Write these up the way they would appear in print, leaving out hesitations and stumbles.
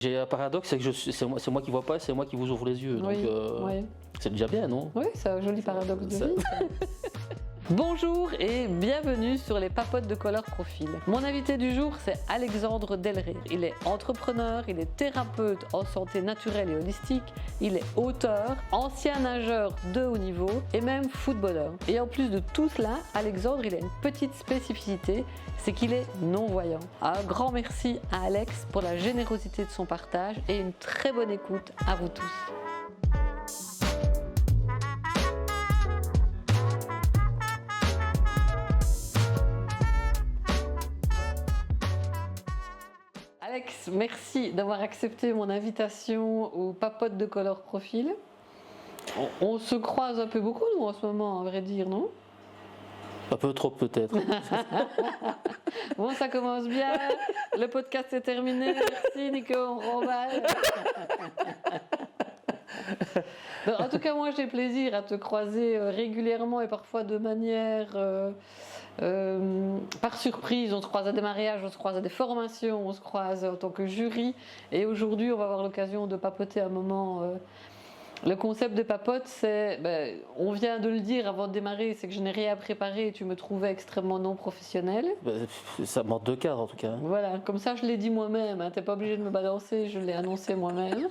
J'ai un paradoxe, c'est que c'est moi qui vois pas, c'est moi qui vous ouvre les yeux. Oui, Donc oui. c'est déjà bien, non? Oui, c'est un joli paradoxe de Ça- vie. ça. Bonjour et bienvenue sur les papotes de Color Profil. Mon invité du jour, c'est Alexandre Delray. Il est entrepreneur, il est thérapeute en santé naturelle et holistique, il est auteur, ancien nageur de haut niveau et même footballeur. Et en plus de tout cela, Alexandre, il a une petite spécificité, c'est qu'il est non-voyant. Un grand merci à Alex pour la générosité de son partage et une très bonne écoute à vous tous. Alex, merci d'avoir accepté mon invitation aux papotes de Color Profil. On se croise un peu beaucoup, nous, en ce moment, à vrai dire, non? Un peu trop peut-être. Bon, ça commence bien. Le podcast est terminé. Merci, Nico, on remballe. En tout cas, moi, j'ai plaisir à te croiser régulièrement et parfois de manière... par surprise, on se croise à des mariages, on se croise à des formations, on se croise en tant que jury. Et aujourd'hui, on va avoir l'occasion de papoter un moment. Le concept de papote, c'est, on vient de le dire avant de démarrer, c'est que je n'ai rien préparé et tu me trouvais extrêmement non professionnel. Ça manque de cadre en tout cas. Voilà, comme ça je l'ai dit moi-même, hein, t'es pas obligé de me balancer, je l'ai annoncé moi-même.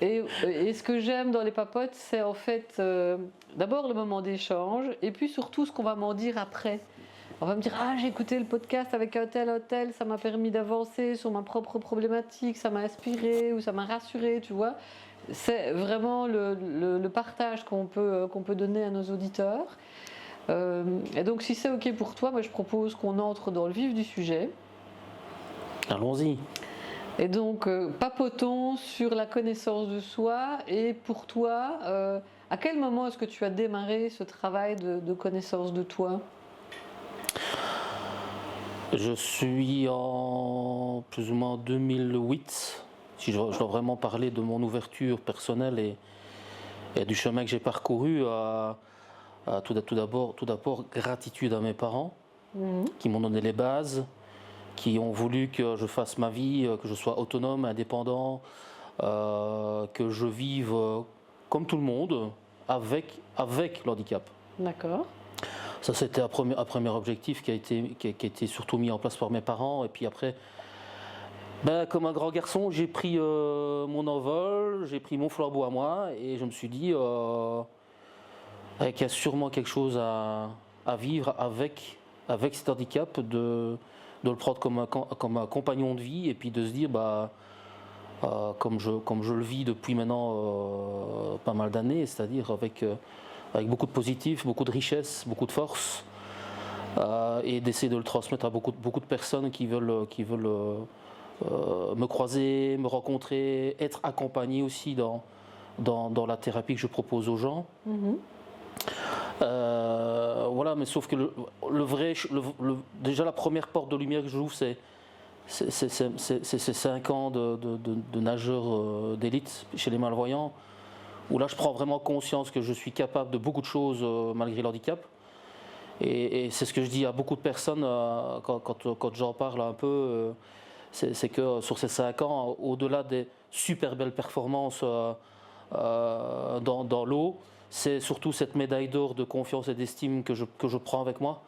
Et ce que j'aime dans les papotes, c'est en fait d'abord le moment d'échange et puis surtout ce qu'on va m'en dire après. On va me dire, ah, j'ai écouté le podcast avec un tel, ça m'a permis d'avancer sur ma propre problématique, ça m'a inspiré ou ça m'a rassuré, tu vois. C'est vraiment le partage qu'on peut donner à nos auditeurs. Et donc si c'est ok pour toi, moi, je propose qu'on entre dans le vif du sujet. Allons-y. Et donc, papotons sur la connaissance de soi. Et pour toi, à quel moment est-ce que tu as démarré ce travail de connaissance de toi ? Je suis en plus ou moins 2008, si je dois vraiment parler de mon ouverture personnelle et du chemin que j'ai parcouru, à tout d'abord gratitude à mes parents qui m'ont donné les bases, qui ont voulu que je fasse ma vie, que je sois autonome, indépendant, que je vive comme tout le monde avec l'handicap. D'accord. Ça, c'était un premier objectif qui a été surtout mis en place par mes parents. Et puis après, comme un grand garçon, j'ai pris mon envol, j'ai pris mon flambeau à moi et je me suis dit qu'il y a sûrement quelque chose à vivre avec cet handicap, de le prendre comme un compagnon de vie et puis de se dire, comme je le vis depuis maintenant pas mal d'années, c'est-à-dire avec beaucoup de positif, beaucoup de richesse, beaucoup de force, et d'essayer de le transmettre à beaucoup de personnes qui veulent me croiser, me rencontrer, être accompagnées aussi dans la thérapie que je propose aux gens. Voilà, mais sauf que déjà la première porte de lumière que j'ouvre, c'est 5 ans de nageur d'élite chez les malvoyants, où là je prends vraiment conscience que je suis capable de beaucoup de choses malgré l'handicap. Et c'est ce que je dis à beaucoup de personnes quand j'en parle un peu, c'est que sur ces 5 ans, au-delà des super belles performances dans l'eau, c'est surtout cette médaille d'or de confiance et d'estime que je prends avec moi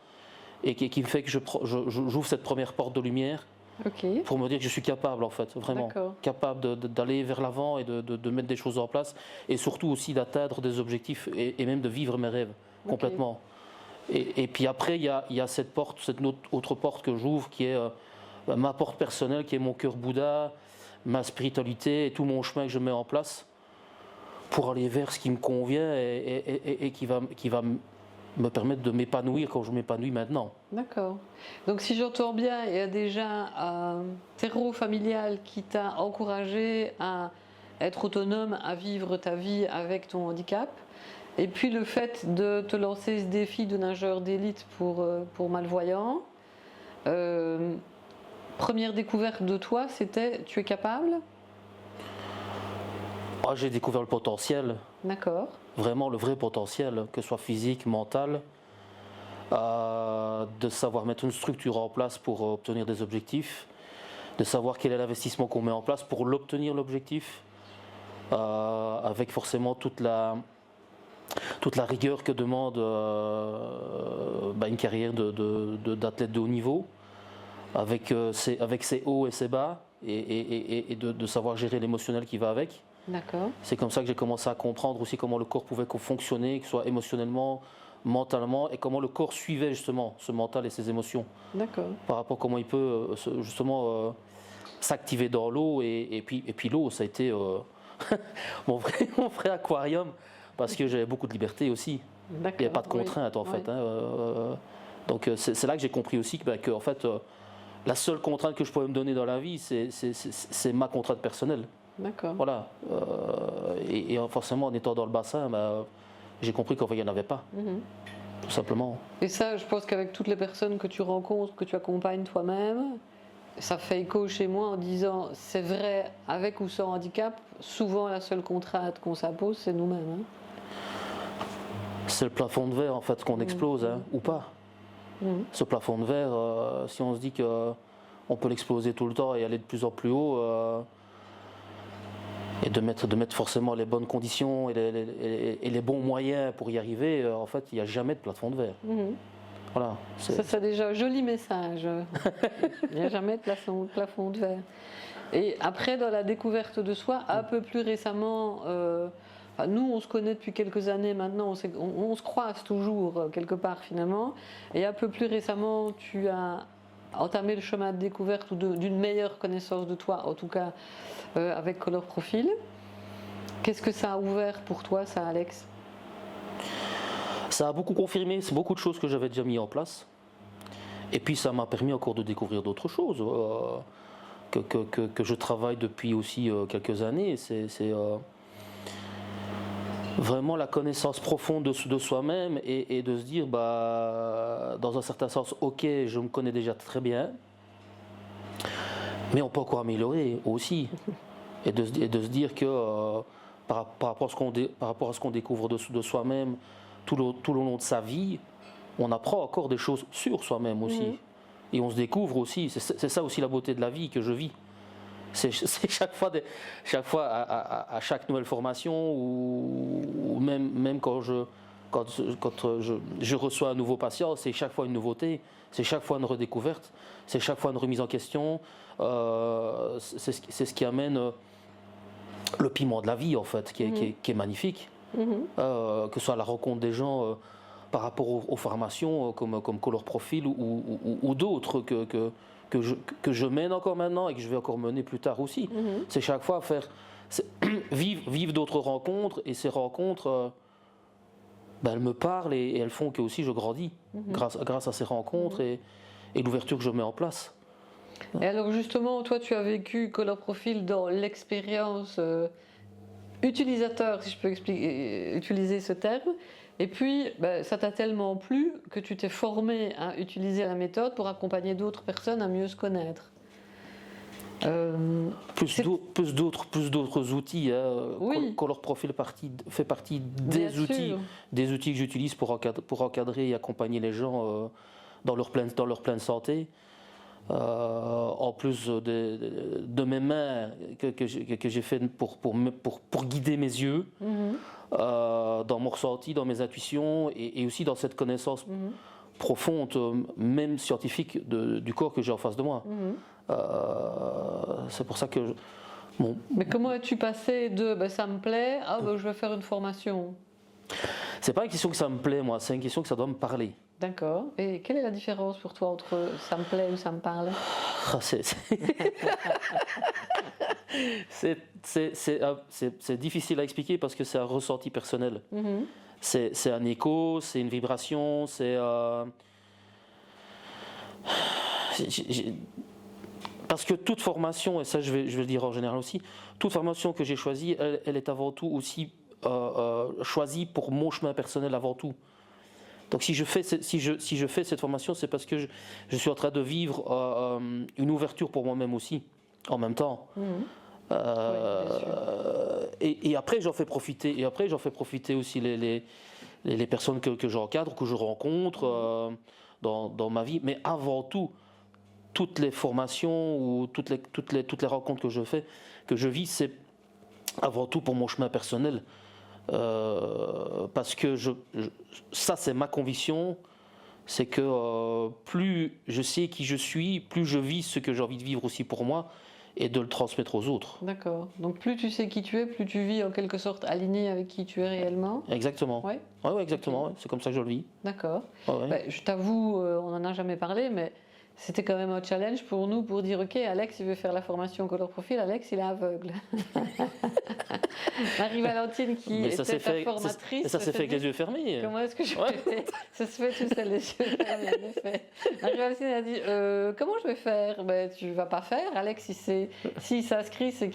et qui me fait que j'ouvre cette première porte de lumière. Okay. Pour me dire que je suis capable, en fait, vraiment capable d'aller vers l'avant et de mettre des choses en place et surtout aussi d'atteindre des objectifs et même de vivre mes rêves complètement. Et puis après, il y a cette autre porte que j'ouvre qui est ma porte personnelle, qui est mon cœur Bouddha, ma spiritualité et tout mon chemin que je mets en place pour aller vers ce qui me convient et qui va me permettre de m'épanouir quand je m'épanouis maintenant. D'accord. Donc si j'entends bien, il y a déjà un terreau familial qui t'a encouragé à être autonome, à vivre ta vie avec ton handicap. Et puis le fait de te lancer ce défi de nageur d'élite pour malvoyants. Première découverte de toi, c'était tu es capable ? J'ai découvert le potentiel. D'accord. Vraiment le vrai potentiel, que ce soit physique, mental, de savoir mettre une structure en place pour obtenir des objectifs, de savoir quel est l'investissement qu'on met en place pour l'obtenir l'objectif, avec forcément toute la rigueur que demande une carrière d'athlète de haut niveau, avec ses hauts et ses bas, et de savoir gérer l'émotionnel qui va avec. D'accord. C'est comme ça que j'ai commencé à comprendre aussi comment le corps pouvait fonctionner, que ce soit émotionnellement, mentalement, et comment le corps suivait justement ce mental et ses émotions. D'accord. Par rapport à comment il peut justement s'activer dans l'eau, et puis l'eau, ça a été mon vrai aquarium, parce que j'avais beaucoup de liberté aussi. Il n'y avait pas de contraintes en fait. Donc c'est là que j'ai compris aussi que en fait, la seule contrainte que je pouvais me donner dans la vie, c'est ma contrainte personnelle. D'accord. Voilà. Et forcément, en étant dans le bassin, j'ai compris qu'en fait, il n'y en avait pas. Tout simplement. Et ça, je pense qu'avec toutes les personnes que tu rencontres, que tu accompagnes toi-même, ça fait écho chez moi en disant, c'est vrai, avec ou sans handicap, souvent la seule contrainte qu'on s'impose, c'est nous-mêmes. C'est le plafond de verre en fait qu'on explose, ou pas. Ce plafond de verre, si on se dit qu'on peut l'exploser tout le temps et aller de plus en plus haut, et de mettre forcément les bonnes conditions et les bons moyens pour y arriver, en fait, il n'y a jamais de plafond de verre. Voilà, ça, c'est déjà un joli message. Il n'y a jamais de plafond de verre. Et après, dans la découverte de soi, un peu plus récemment, nous, on se connaît depuis quelques années maintenant, on se croise toujours quelque part finalement. Et un peu plus récemment, tu as entamé le chemin de découverte ou d'une meilleure connaissance de toi, en tout cas avec Color Profil. Qu'est-ce que ça a ouvert pour toi, ça, Alex ? Ça a beaucoup confirmé beaucoup de choses que j'avais déjà mis en place. Et puis ça m'a permis encore de découvrir d'autres choses que je travaille depuis aussi quelques années. C'est vraiment la connaissance profonde de soi-même et de se dire, dans un certain sens, ok, je me connais déjà très bien, mais on peut encore améliorer aussi. Et de se dire que par rapport à ce qu'on découvre de soi-même tout le long de sa vie, on apprend encore des choses sur soi-même aussi. Et on se découvre aussi. C'est ça aussi la beauté de la vie que je vis. C'est chaque fois à chaque nouvelle formation, ou même quand je reçois un nouveau patient, c'est chaque fois une nouveauté, c'est chaque fois une redécouverte, c'est chaque fois une remise en question. C'est ce qui amène le piment de la vie en fait, qui est magnifique. Que ce soit la rencontre des gens par rapport aux formations comme Color Profil ou d'autres que je mène encore maintenant et que je vais encore mener plus tard aussi. C'est chaque fois vivre d'autres rencontres, et ces rencontres elles me parlent et elles font que aussi je grandis grâce à ces rencontres et l'ouverture que je mets en place. Et alors justement, toi tu as vécu Color Profil dans l'expérience utilisateur, si je peux utiliser ce terme, et puis ça t'a tellement plu que tu t'es formé à utiliser la méthode pour accompagner d'autres personnes à mieux se connaître. Plus d'autres outils. Oui. Color Profil fait partie des outils que j'utilise pour encadrer et accompagner les gens dans leur pleine santé. En plus de mes mains que j'ai fait pour guider mes yeux, dans mon ressenti, dans mes intuitions, et aussi dans cette connaissance profonde, même scientifique, du corps que j'ai en face de moi. C'est pour ça que... Mais comment es-tu passé de ça me plaît à je vais faire une formation ? C'est pas une question que ça me plaît, moi, c'est une question que ça doit me parler. D'accord. Et quelle est la différence pour toi entre ça me plaît ou ça me parle ? C'est difficile à expliquer parce que c'est un ressenti personnel. C'est un écho, c'est une vibration, parce que toute formation, et ça je vais le dire en général aussi, toute formation que j'ai choisie, elle est avant tout aussi choisie pour mon chemin personnel avant tout. Donc si je fais cette formation, c'est parce que je suis en train de vivre une ouverture pour moi-même aussi, en même temps. Et après j'en fais profiter aussi les personnes que j'encadre, que je rencontre dans ma vie. Mais avant tout, toutes les formations ou toutes les rencontres que je vis, c'est avant tout pour mon chemin personnel. Parce que ça, c'est ma conviction, c'est que plus je sais qui je suis, plus je vis ce que j'ai envie de vivre aussi pour moi et de le transmettre aux autres. D'accord. Donc plus tu sais qui tu es, plus tu vis en quelque sorte aligné avec qui tu es réellement. Exactement. Ouais. Ouais, exactement. Ok. Ouais. C'est comme ça que je le vis. D'accord. Ouais. Ben, je t'avoue, on n'en a jamais parlé, mais c'était quand même un challenge pour nous pour dire ok, Alex il veut faire la formation Color Profil, Alex il est aveugle. Marie-Valentine qui Mais ça était s'est ta fait, formatrice. ça s'est fait avec les yeux fermés. Comment est-ce que je Ouais. fais? Ça se fait tout seul, les yeux fermés, en effet. Marie-Valentine a dit comment je vais faire? Ben, tu vas pas faire. Alex, s'il s'inscrit, c'est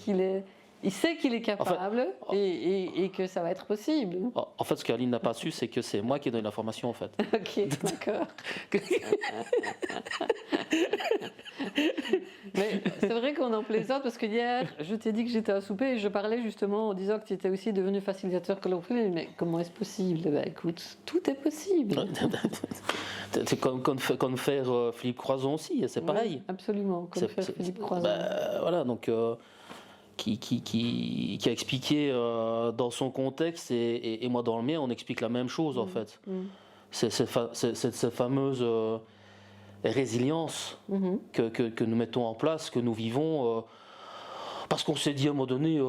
il sait qu'il est capable et que ça va être possible. En fait, ce qu'Aline n'a pas su, c'est que c'est moi qui ai donné l'information en fait. Ok, d'accord. Mais c'est vrai qu'on en plaisante parce que hier, je t'ai dit que j'étais à souper et je parlais justement en disant que tu étais aussi devenu facilitateur Color Profil. Mais comment est-ce possible? Ben écoute, tout est possible. C'est comme faire Philippe Croison aussi, c'est pareil. Oui, absolument, comme faire Philippe Croison. Voilà, donc qui a expliqué dans son contexte et moi dans le mien, on explique la même chose en fait. C'est cette fameuse résilience que nous mettons en place, que nous vivons, parce qu'on s'est dit à un moment donné,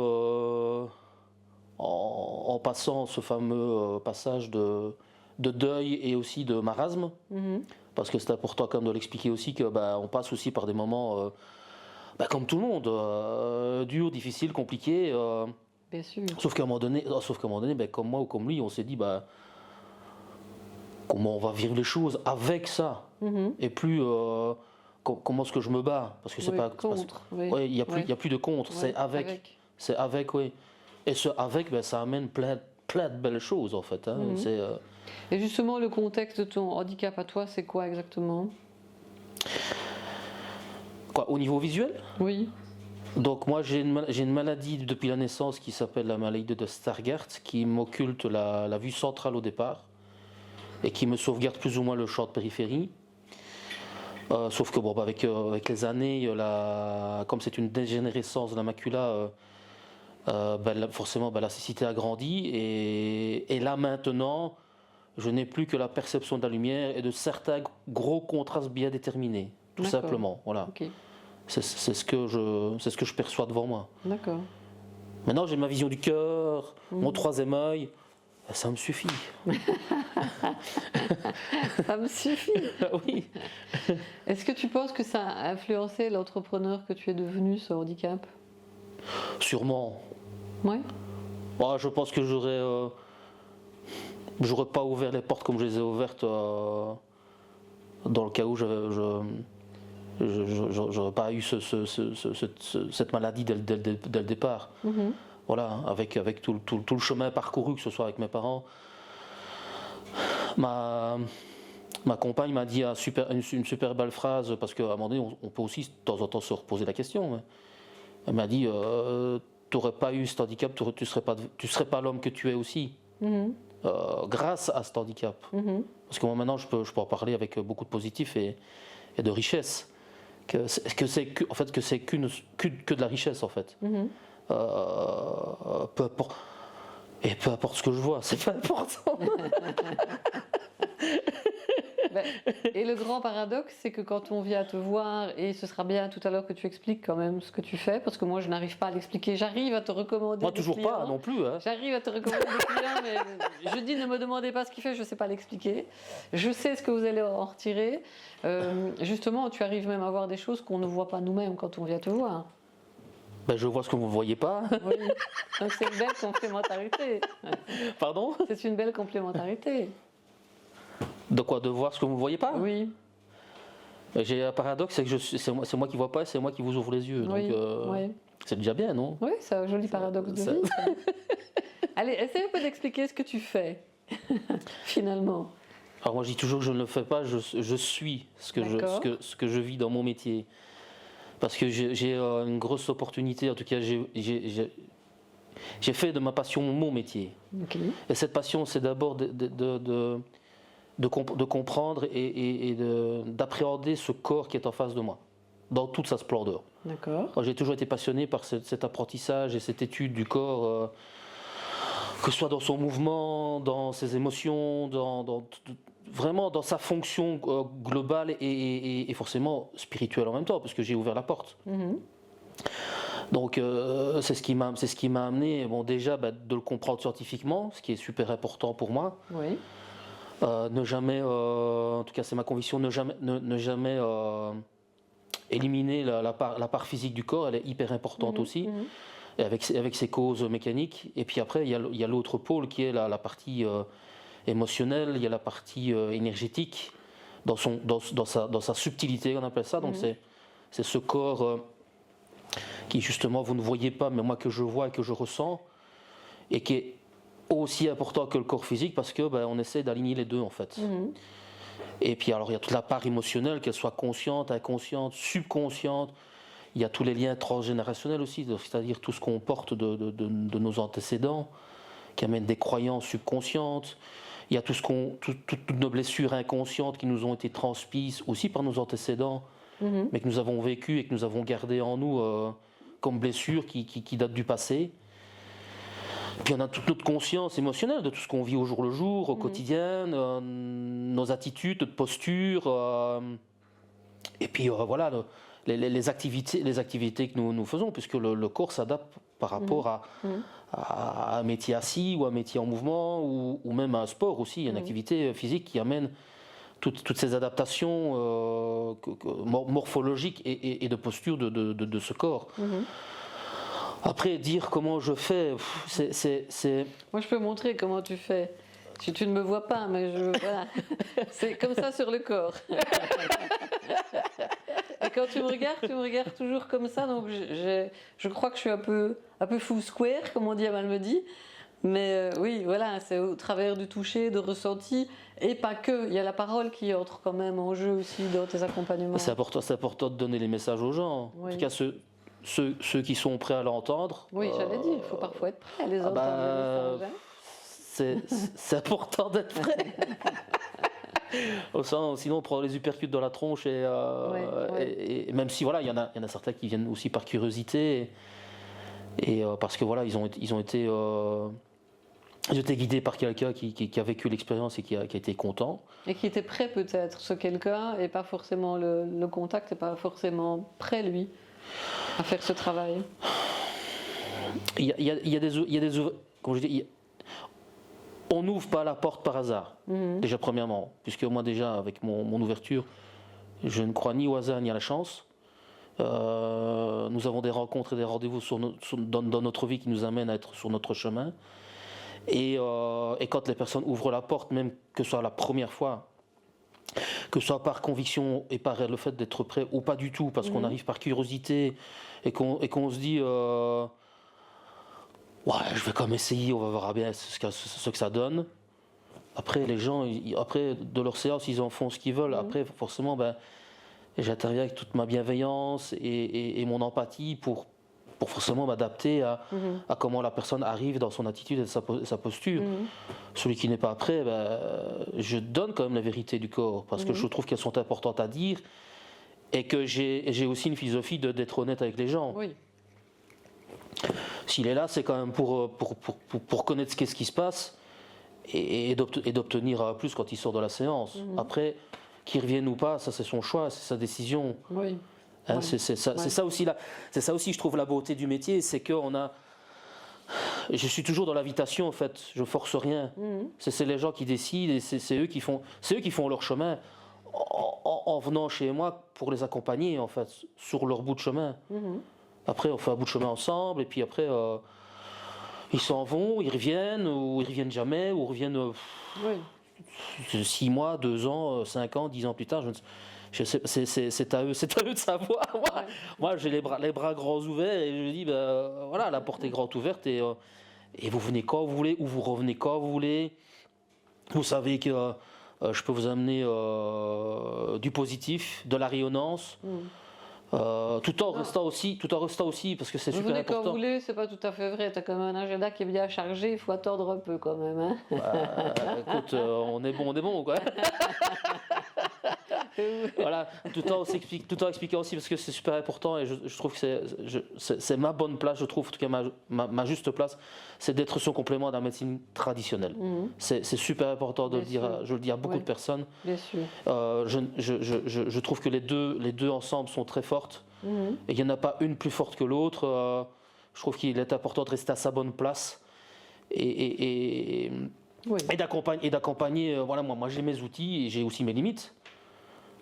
en passant ce fameux passage de deuil et aussi de marasme, parce que c'est important quand même de l'expliquer aussi que on passe aussi par des moments comme tout le monde, dur, difficile, compliqué. Bien sûr. Sauf qu'à un moment donné, comme moi ou comme lui, on s'est dit comment on va vivre les choses avec ça, et plus comment est-ce que je me bats, parce que c'est pas contre. Il y a plus de contre, c'est avec, oui. Et ce avec, ça amène plein de belles choses en fait. Hein. Et justement, le contexte de ton handicap à toi, c'est quoi exactement? Quoi, au niveau visuel? Oui. Donc moi j'ai une maladie depuis la naissance qui s'appelle la maladie de Stargardt, qui m'occulte la vue centrale au départ et qui me sauvegarde plus ou moins le champ de périphérie. Sauf que avec les années, comme c'est une dégénérescence de la macula, forcément la cécité a grandi et là maintenant je n'ai plus que la perception de la lumière et de certains gros contrastes bien déterminés, tout simplement. Voilà. Okay. C'est ce que je perçois devant moi. D'accord. Maintenant, j'ai ma vision du cœur, mon troisième œil, ça me suffit. Ça me suffit. Oui. Est-ce que tu penses que ça a influencé l'entrepreneur que tu es devenu, ce handicap? Sûrement. Ouais. Je pense que j'aurais pas ouvert les portes comme je les ai ouvertes dans le cas où j'aurais pas eu cette maladie dès le départ. Voilà, avec tout le chemin parcouru, que ce soit avec mes parents. Ma compagne m'a dit une super belle phrase, parce qu'à un moment donné, on peut aussi de temps en temps se reposer la question. Elle m'a dit tu n'aurais pas eu cet handicap, tu serais pas l'homme que tu es aussi. Grâce à cet handicap. Parce que moi maintenant, je peux en parler avec beaucoup de positif et de richesse. Que c'est que de la richesse en fait. Peu importe ce que je vois, c'est pas important. Et le grand paradoxe, c'est que quand on vient te voir, et ce sera bien tout à l'heure que tu expliques quand même ce que tu fais, parce que moi je n'arrive pas à l'expliquer, j'arrive à te recommander. Moi toujours clients. Pas non plus. Hein. J'arrive à te recommander des clients, mais je dis ne me demandez pas ce qu'il fait, je ne sais pas l'expliquer. Je sais ce que vous allez en retirer. Justement, tu arrives même à voir des choses qu'on ne voit pas nous-mêmes quand on vient te voir. Je vois ce que vous ne voyez pas. Oui, donc c'est une belle complémentarité. Pardon? C'est une belle complémentarité. De quoi? De voir ce que vous ne voyez pas? Oui. J'ai un paradoxe, c'est que c'est moi qui ne vois pas et c'est moi qui vous ouvre les yeux. Oui, donc c'est déjà bien, non? Oui, c'est un joli paradoxe de vie. Ça. Allez, essaye un peu d'expliquer ce que tu fais, finalement. Alors moi je dis toujours que je ne le fais pas, je suis ce que je vis dans mon métier. Parce que j'ai une grosse opportunité, en tout cas j'ai fait de ma passion mon métier. Okay. Et cette passion, c'est d'abord de comprendre et d'appréhender ce corps qui est en face de moi. dans toute sa splendeur. D'accord. J'ai toujours été passionné par cet apprentissage et cette étude du corps, que ce soit dans son mouvement, dans ses émotions, vraiment dans sa fonction globale et forcément spirituelle en même temps, parce que j'ai ouvert la porte. Donc c'est ce qui m'a amené, bon, déjà de le comprendre scientifiquement, ce qui est super important pour moi. Oui. Ne jamais, en tout cas c'est ma conviction, ne jamais éliminer la part physique du corps, elle est hyper importante aussi, et avec ses causes mécaniques. Et puis après, il y a l'autre pôle qui est la partie émotionnelle, il y a la partie énergétique, dans sa subtilité, on appelle ça. Donc c'est ce corps qui justement vous ne voyez pas, mais moi que je vois et que je ressens, et qui est aussi important que le corps physique, parce que on essaie d'aligner les deux en fait. Et puis alors il y a toute la part émotionnelle, qu'elle soit consciente, inconsciente, subconsciente. Il y a tous les liens transgénérationnels aussi, c'est-à-dire tout ce qu'on porte de nos antécédents, qui amènent des croyances subconscientes. Il y a toutes nos blessures inconscientes qui nous ont été transmises aussi par nos antécédents, mais que nous avons vécues et que nous avons gardées en nous comme blessures qui datent du passé. Puis on a toute notre conscience émotionnelle de tout ce qu'on vit au jour le jour, au quotidien, nos attitudes, notre posture, et puis voilà, les activités que nous faisons, puisque le corps s'adapte par rapport à un métier assis ou un métier en mouvement, ou même à un sport aussi, une activité physique qui amène toutes ces adaptations morphologiques et de posture de ce corps. Après, dire comment je fais, c'est... Moi, je peux montrer comment tu fais. Si tu ne me vois pas, mais voilà. C'est comme ça sur le corps. Et quand tu me regardes toujours comme ça. Donc, je crois que je suis un peu full square, comme on dit à Malmedy. Mais oui, voilà, c'est au travers du toucher, de ressenti. Et pas que. Il y a la parole qui entre quand même en jeu aussi dans tes accompagnements. C'est important de donner les messages aux gens. Oui. En tout cas, ceux qui sont prêts à l'entendre. Oui, j'allais dire, il faut parfois être prêt à les entendre. C'est important d'être prêt. Sinon, on prend les uppercuts dans la tronche et même si voilà, il y en a certains qui viennent aussi par curiosité et parce que voilà, ils ont été guidés par quelqu'un qui a vécu l'expérience et qui a été content. Et qui était prêt peut-être, ce quelqu'un, et pas forcément le contact, n'est pas forcément prêt lui à faire ce travail. Il y a des comme je dis, on n'ouvre pas la porte par hasard, déjà premièrement, puisque moi déjà avec mon ouverture, je ne crois ni au hasard ni à la chance. Nous avons des rencontres et des rendez-vous dans notre vie qui nous amènent à être sur notre chemin. Et quand les personnes ouvrent la porte, même que ce soit la première fois, que ce soit par conviction et par le fait d'être prêt ou pas du tout, parce qu'on arrive par curiosité et qu'on se dit ouais, je vais quand même essayer, on va voir bien ce que ça donne. Après, les gens, de leur séance, ils en font ce qu'ils veulent. Après, forcément, j'interviens avec toute ma bienveillance et mon empathie pour forcément m'adapter à comment la personne arrive dans son attitude et sa posture. Celui qui n'est pas prêt, je donne quand même la vérité du corps, parce que je trouve qu'elles sont importantes à dire et que j'ai aussi une philosophie d'être honnête avec les gens. Oui. S'il est là, c'est quand même pour connaître ce qui se passe et d'obtenir plus quand il sort de la séance. Après, qu'il revienne ou pas, ça c'est son choix, c'est sa décision. Oui. Hein, c'est ça aussi je trouve la beauté du métier, c'est que je suis toujours dans l'invitation en fait, je force rien. C'est les gens qui décident et c'est eux qui font leur chemin en venant chez moi pour les accompagner en fait sur leur bout de chemin. Après on fait un bout de chemin ensemble et puis après ils s'en vont, ils reviennent ou ils reviennent jamais ou reviennent 6 mois, 2 ans, 5 ans, 10 ans plus tard. C'est à eux de savoir. Moi j'ai les bras grands ouverts et je dis voilà, la porte est grande ouverte et vous venez quand vous voulez ou vous revenez quand vous voulez. Vous savez que je peux vous amener du positif, de la rayonnance, tout en restant aussi parce que c'est super venez important. Quand vous voulez, c'est pas tout à fait vrai. T'as quand même un agenda qui est bien chargé, il faut attendre un peu quand même. Hein. Écoute, on est bon quoi. voilà. tout en expliquant aussi, parce que c'est super important, et je trouve que c'est ma bonne place, je trouve, en tout cas ma juste place, c'est d'être son complément dans la médecine traditionnelle. C'est super important de le dire, je le dis à beaucoup de personnes. Bien sûr. Je trouve que les deux ensemble sont très fortes, et il n'y en a pas une plus forte que l'autre. Je trouve qu'il est important de rester à sa bonne place et d'accompagner. Voilà, moi j'ai mes outils et j'ai aussi mes limites.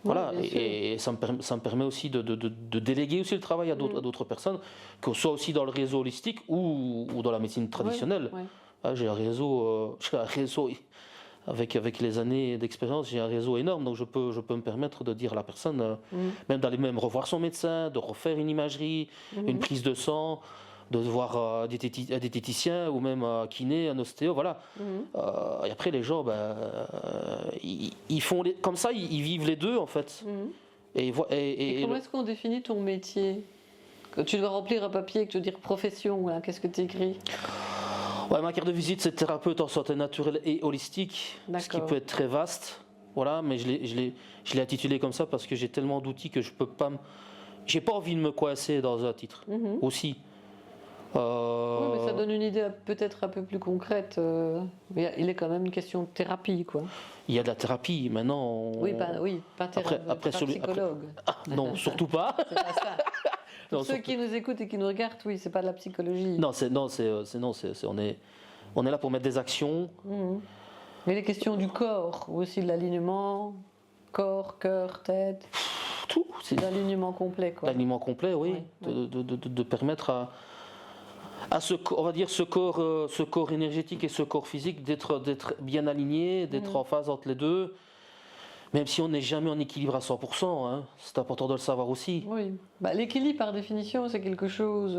Voilà, et ça me permet aussi de déléguer aussi le travail à d'autres personnes, que ce soit aussi dans le réseau holistique ou dans la médecine traditionnelle. J'ai un réseau, avec les années d'expérience, j'ai un réseau énorme, donc je peux me permettre de dire à la personne, même d'aller même revoir son médecin, de refaire une imagerie, une prise de sang, de voir un diététicien ou même un kiné, un ostéo, voilà. Et après les gens, ils font comme ça, ils vivent les deux en fait. Et comment est-ce qu'on définit ton métier? Que tu dois remplir un papier, que tu veux dire profession, voilà, qu'est-ce que tu écris? Ma carte de visite, c'est thérapeute en santé naturelle et holistique, ce qui peut être très vaste. Voilà, mais je l'ai intitulé comme ça parce que j'ai tellement d'outils que j'ai pas envie de me coincer dans un titre aussi. Oui, mais ça donne une idée peut-être un peu plus concrète. Il est quand même une question de thérapie, quoi. Il y a de la thérapie maintenant. Pas thérapeute, pas psychologue. Non, surtout pas. C'est pas ça. Pour ceux qui nous écoutent et qui nous regardent, oui, c'est pas de la psychologie. On est là pour mettre des actions. Mais les questions du corps, ou aussi de l'alignement, corps, cœur, tête. Tout. C'est l'alignement complet, quoi. L'alignement complet, oui. De permettre à ce corps énergétique et ce corps physique d'être bien alignés, d'être en phase entre les deux. Même si on n'est jamais en équilibre à 100%, hein, c'est important de le savoir aussi. Oui, l'équilibre par définition c'est quelque chose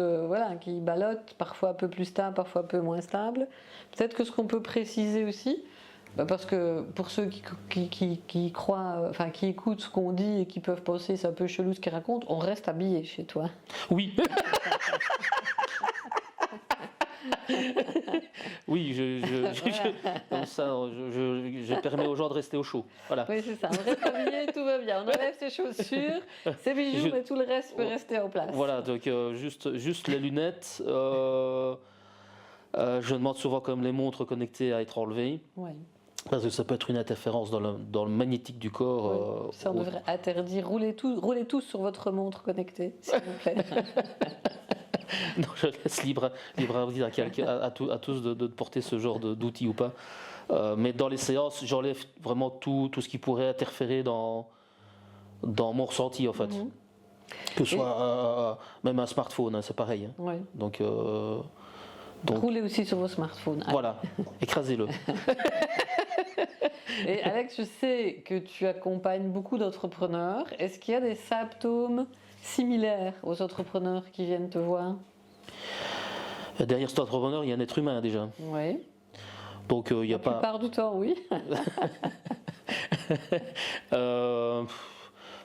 qui ballotte, parfois un peu plus stable, parfois un peu moins stable. Peut-être que ce qu'on peut préciser aussi, parce que pour ceux qui croient, qui écoutent ce qu'on dit et qui peuvent penser c'est un peu chelou ce qu'ils racontent, on reste habillé chez toi. Oui. Oui, je permets aux gens de rester au chaud. Voilà. Oui, c'est ça. On reste habillé, tout va bien. On enlève ses chaussures, ses bijoux, mais tout le reste peut rester en place. Voilà, donc juste les lunettes. Je demande souvent comme les montres connectées à être enlevées. Oui. Parce que ça peut être une interférence dans le magnétique du corps. Ça, on devrait interdire. Roulez tous sur votre montre connectée, s'il vous plaît. Non, je laisse libre à tous de porter ce genre d'outils ou pas. Mais dans les séances, j'enlève vraiment tout ce qui pourrait interférer dans mon ressenti en fait. Que ce soit même un smartphone, hein, c'est pareil. Hein. Oui. Donc, roulez aussi sur vos smartphones. Voilà, écrasez-le. Et Alex, je sais que tu accompagnes beaucoup d'entrepreneurs. Est-ce qu'il y a des symptômes similaires aux entrepreneurs qui viennent te voir? Derrière cet entrepreneur, il y a un être humain déjà. Oui. Donc il n'y a pas. La plupart du temps, oui. Il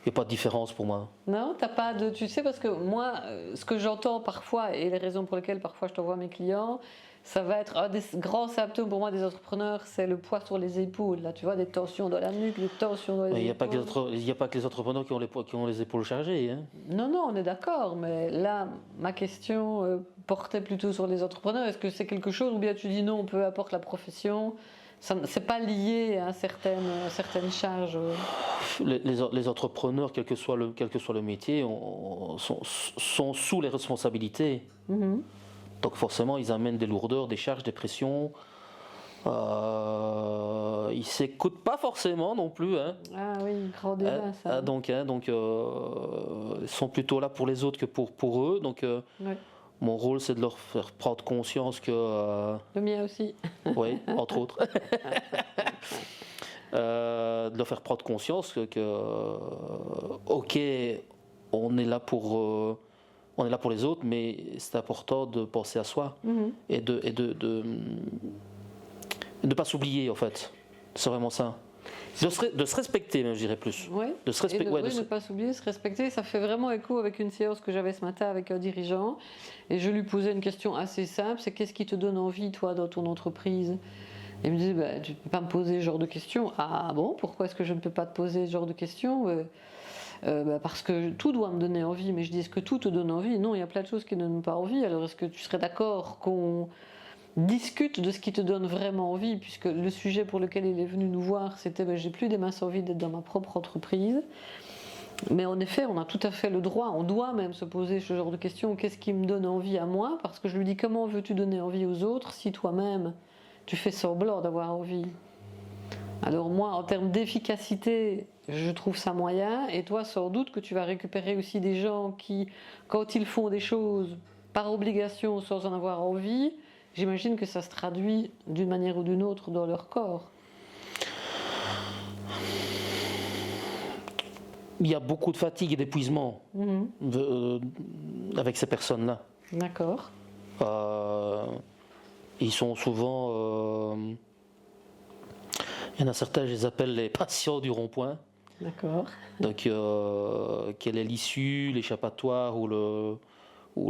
n'y a pas de différence pour moi. Non, t'as pas de. Tu sais, parce que moi, ce que j'entends parfois, et les raisons pour lesquelles parfois je t'envoie mes clients, ça va être un des grands symptômes pour moi des entrepreneurs, c'est le poids sur les épaules. Là, tu vois, des tensions dans la nuque, des tensions dans les épaules. Il n'y a pas que les entrepreneurs qui ont les épaules chargées. Hein. Non, on est d'accord, mais là, ma question portait plutôt sur les entrepreneurs. Est-ce que c'est quelque chose, ou bien tu dis non, peu importe la profession, c'est pas lié à certaines charges? Les entrepreneurs, quel que soit le métier, sont sous les responsabilités. Donc forcément, ils amènent des lourdeurs, des charges, des pressions. Ils ne s'écoutent pas forcément non plus. Hein. Ah oui, grand débat ça. Donc, ils sont plutôt là pour les autres que pour eux. Donc mon rôle, c'est de leur faire prendre conscience que... Le mien aussi. Oui, entre autres. De leur faire prendre conscience que ok, on est là pour les autres, mais c'est important de penser à soi et de ne pas s'oublier en fait. C'est vraiment ça. De se respecter, même, je dirais plus. Oui. De se respecter. De ne pas s'oublier, se respecter. Ça fait vraiment écho avec une séance que j'avais ce matin avec un dirigeant, et je lui posais une question assez simple. C'est qu'est-ce qui te donne envie, toi, dans ton entreprise? Il me dit, bah, tu ne peux pas me poser ce genre de questions. Ah bon, pourquoi est-ce que je ne peux pas te poser ce genre de questions? Parce que tout doit me donner envie. Mais je dis, est-ce que tout te donne envie? Non, il y a plein de choses qui ne donnent pas envie. Alors est-ce que tu serais d'accord qu'on discute de ce qui te donne vraiment envie? Puisque le sujet pour lequel il est venu nous voir, c'était, j'ai plus des masses envie d'être dans ma propre entreprise. Mais en effet, on a tout à fait le droit, on doit même se poser ce genre de questions. Qu'est-ce qui me donne envie à moi? Parce que je lui dis, comment veux-tu donner envie aux autres si toi-même tu fais semblant d'avoir envie? Alors moi, en termes d'efficacité, je trouve ça moyen. Et toi, sans doute que tu vas récupérer aussi des gens qui, quand ils font des choses par obligation sans en avoir envie, j'imagine que ça se traduit d'une manière ou d'une autre dans leur corps. Il y a beaucoup de fatigue et d'épuisement avec ces personnes-là. D'accord. Ils sont souvent... il y en a certains, je les appelle les patients du rond-point. D'accord. Donc, quelle est l'issue, l'échappatoire ou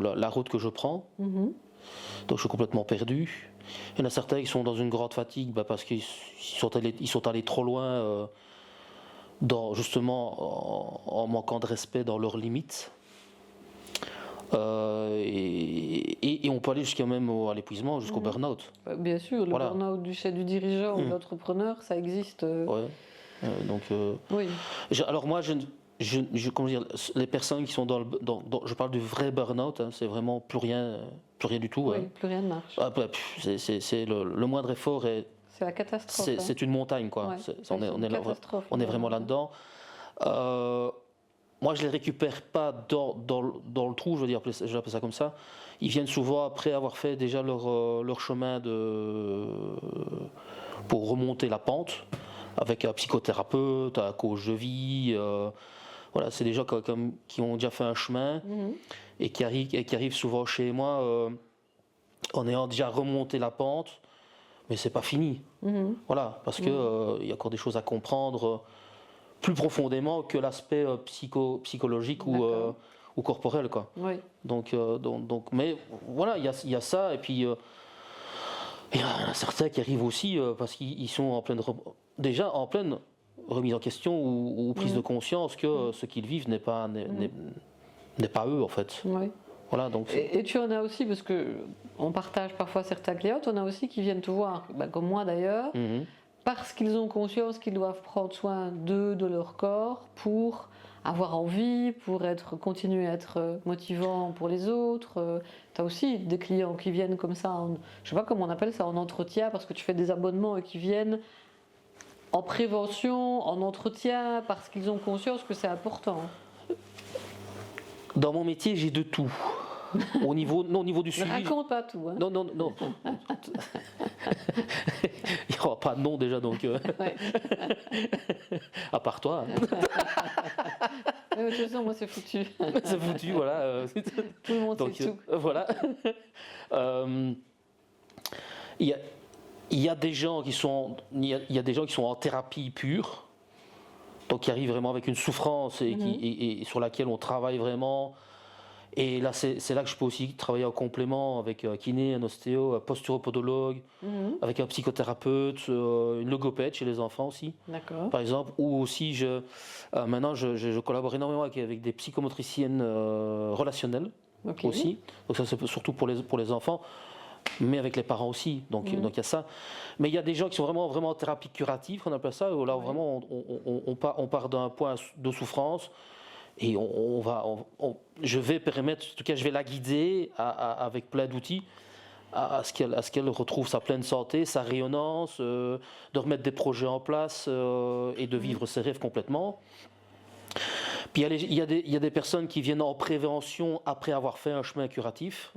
la route que je prends. Donc, je suis complètement perdu. Il y en a certains qui sont dans une grande fatigue parce qu'ils sont allés trop loin, justement en manquant de respect dans leurs limites. Et on peut aller jusqu'à même à l'épuisement, jusqu'au burn-out. Bien sûr, le burn-out du chef du dirigeant ou de l'entrepreneur, ça existe. Ouais. Oui. Alors moi, comment dire, les personnes qui sont je parle du vrai burn-out, c'est vraiment plus rien du tout. Oui, plus rien ne marche. C'est le moindre effort et c'est la catastrophe. C'est une montagne, quoi. Ouais, on est vraiment là-dedans. Moi, je les récupère pas dans le trou, je veux dire, je l'appelle ça comme ça. Ils viennent souvent après avoir fait déjà leur chemin pour remonter la pente, avec un psychothérapeute, un coach de vie. Voilà, c'est des gens qui ont déjà fait un chemin et qui arrivent souvent chez moi en ayant déjà remonté la pente, mais c'est pas fini. Voilà, parce que il y a encore des choses à comprendre plus profondément que l'aspect psychologique ou corporel, quoi. Oui. Donc, mais voilà, il y a ça, et puis il y en a certains qui arrivent aussi parce qu'ils sont déjà en pleine remise en question ou prise de conscience que ce qu'ils vivent n'est pas eux, en fait. Oui. Voilà, donc et tu en as aussi, parce que on partage parfois certains clients, on a aussi qui viennent te voir, comme moi d'ailleurs, parce qu'ils ont conscience qu'ils doivent prendre soin d'eux, de leur corps, pour avoir envie, pour continuer à être motivant pour les autres. Tu as aussi des clients qui viennent comme ça, je sais pas comment on appelle ça, en entretien, parce que tu fais des abonnements et qui viennent en prévention, en entretien, parce qu'ils ont conscience que c'est important. Dans mon métier, j'ai de tout. Au niveau du suivi. Ne raconte pas tout. Hein. Non. Il n'y aura pas de nom déjà, donc. Ouais. À part toi. De toute façon, moi, c'est foutu. C'est foutu, voilà. Tout le monde sait tout. Voilà. Il y a des gens qui sont en thérapie pure, donc qui arrivent vraiment avec une souffrance et sur laquelle on travaille vraiment. Et là, c'est là que je peux aussi travailler en complément avec un kiné, un ostéo, un posturopodologue, avec un psychothérapeute, une logopède chez les enfants aussi, d'accord, par exemple. Ou aussi, maintenant, je collabore énormément avec des psychomotriciennes relationnelles aussi. Donc ça, c'est surtout pour les enfants, mais avec les parents aussi. Donc il y a ça. Mais il y a des gens qui sont vraiment en thérapie curative, qu'on appelle ça, où là, vraiment, on part d'un point de souffrance. Et je vais permettre, en tout cas je vais la guider avec plein d'outils à ce qu'elle retrouve sa pleine santé, sa rayonnance, de remettre des projets en place et de vivre ses rêves complètement. Puis il y a des personnes qui viennent en prévention après avoir fait un chemin curatif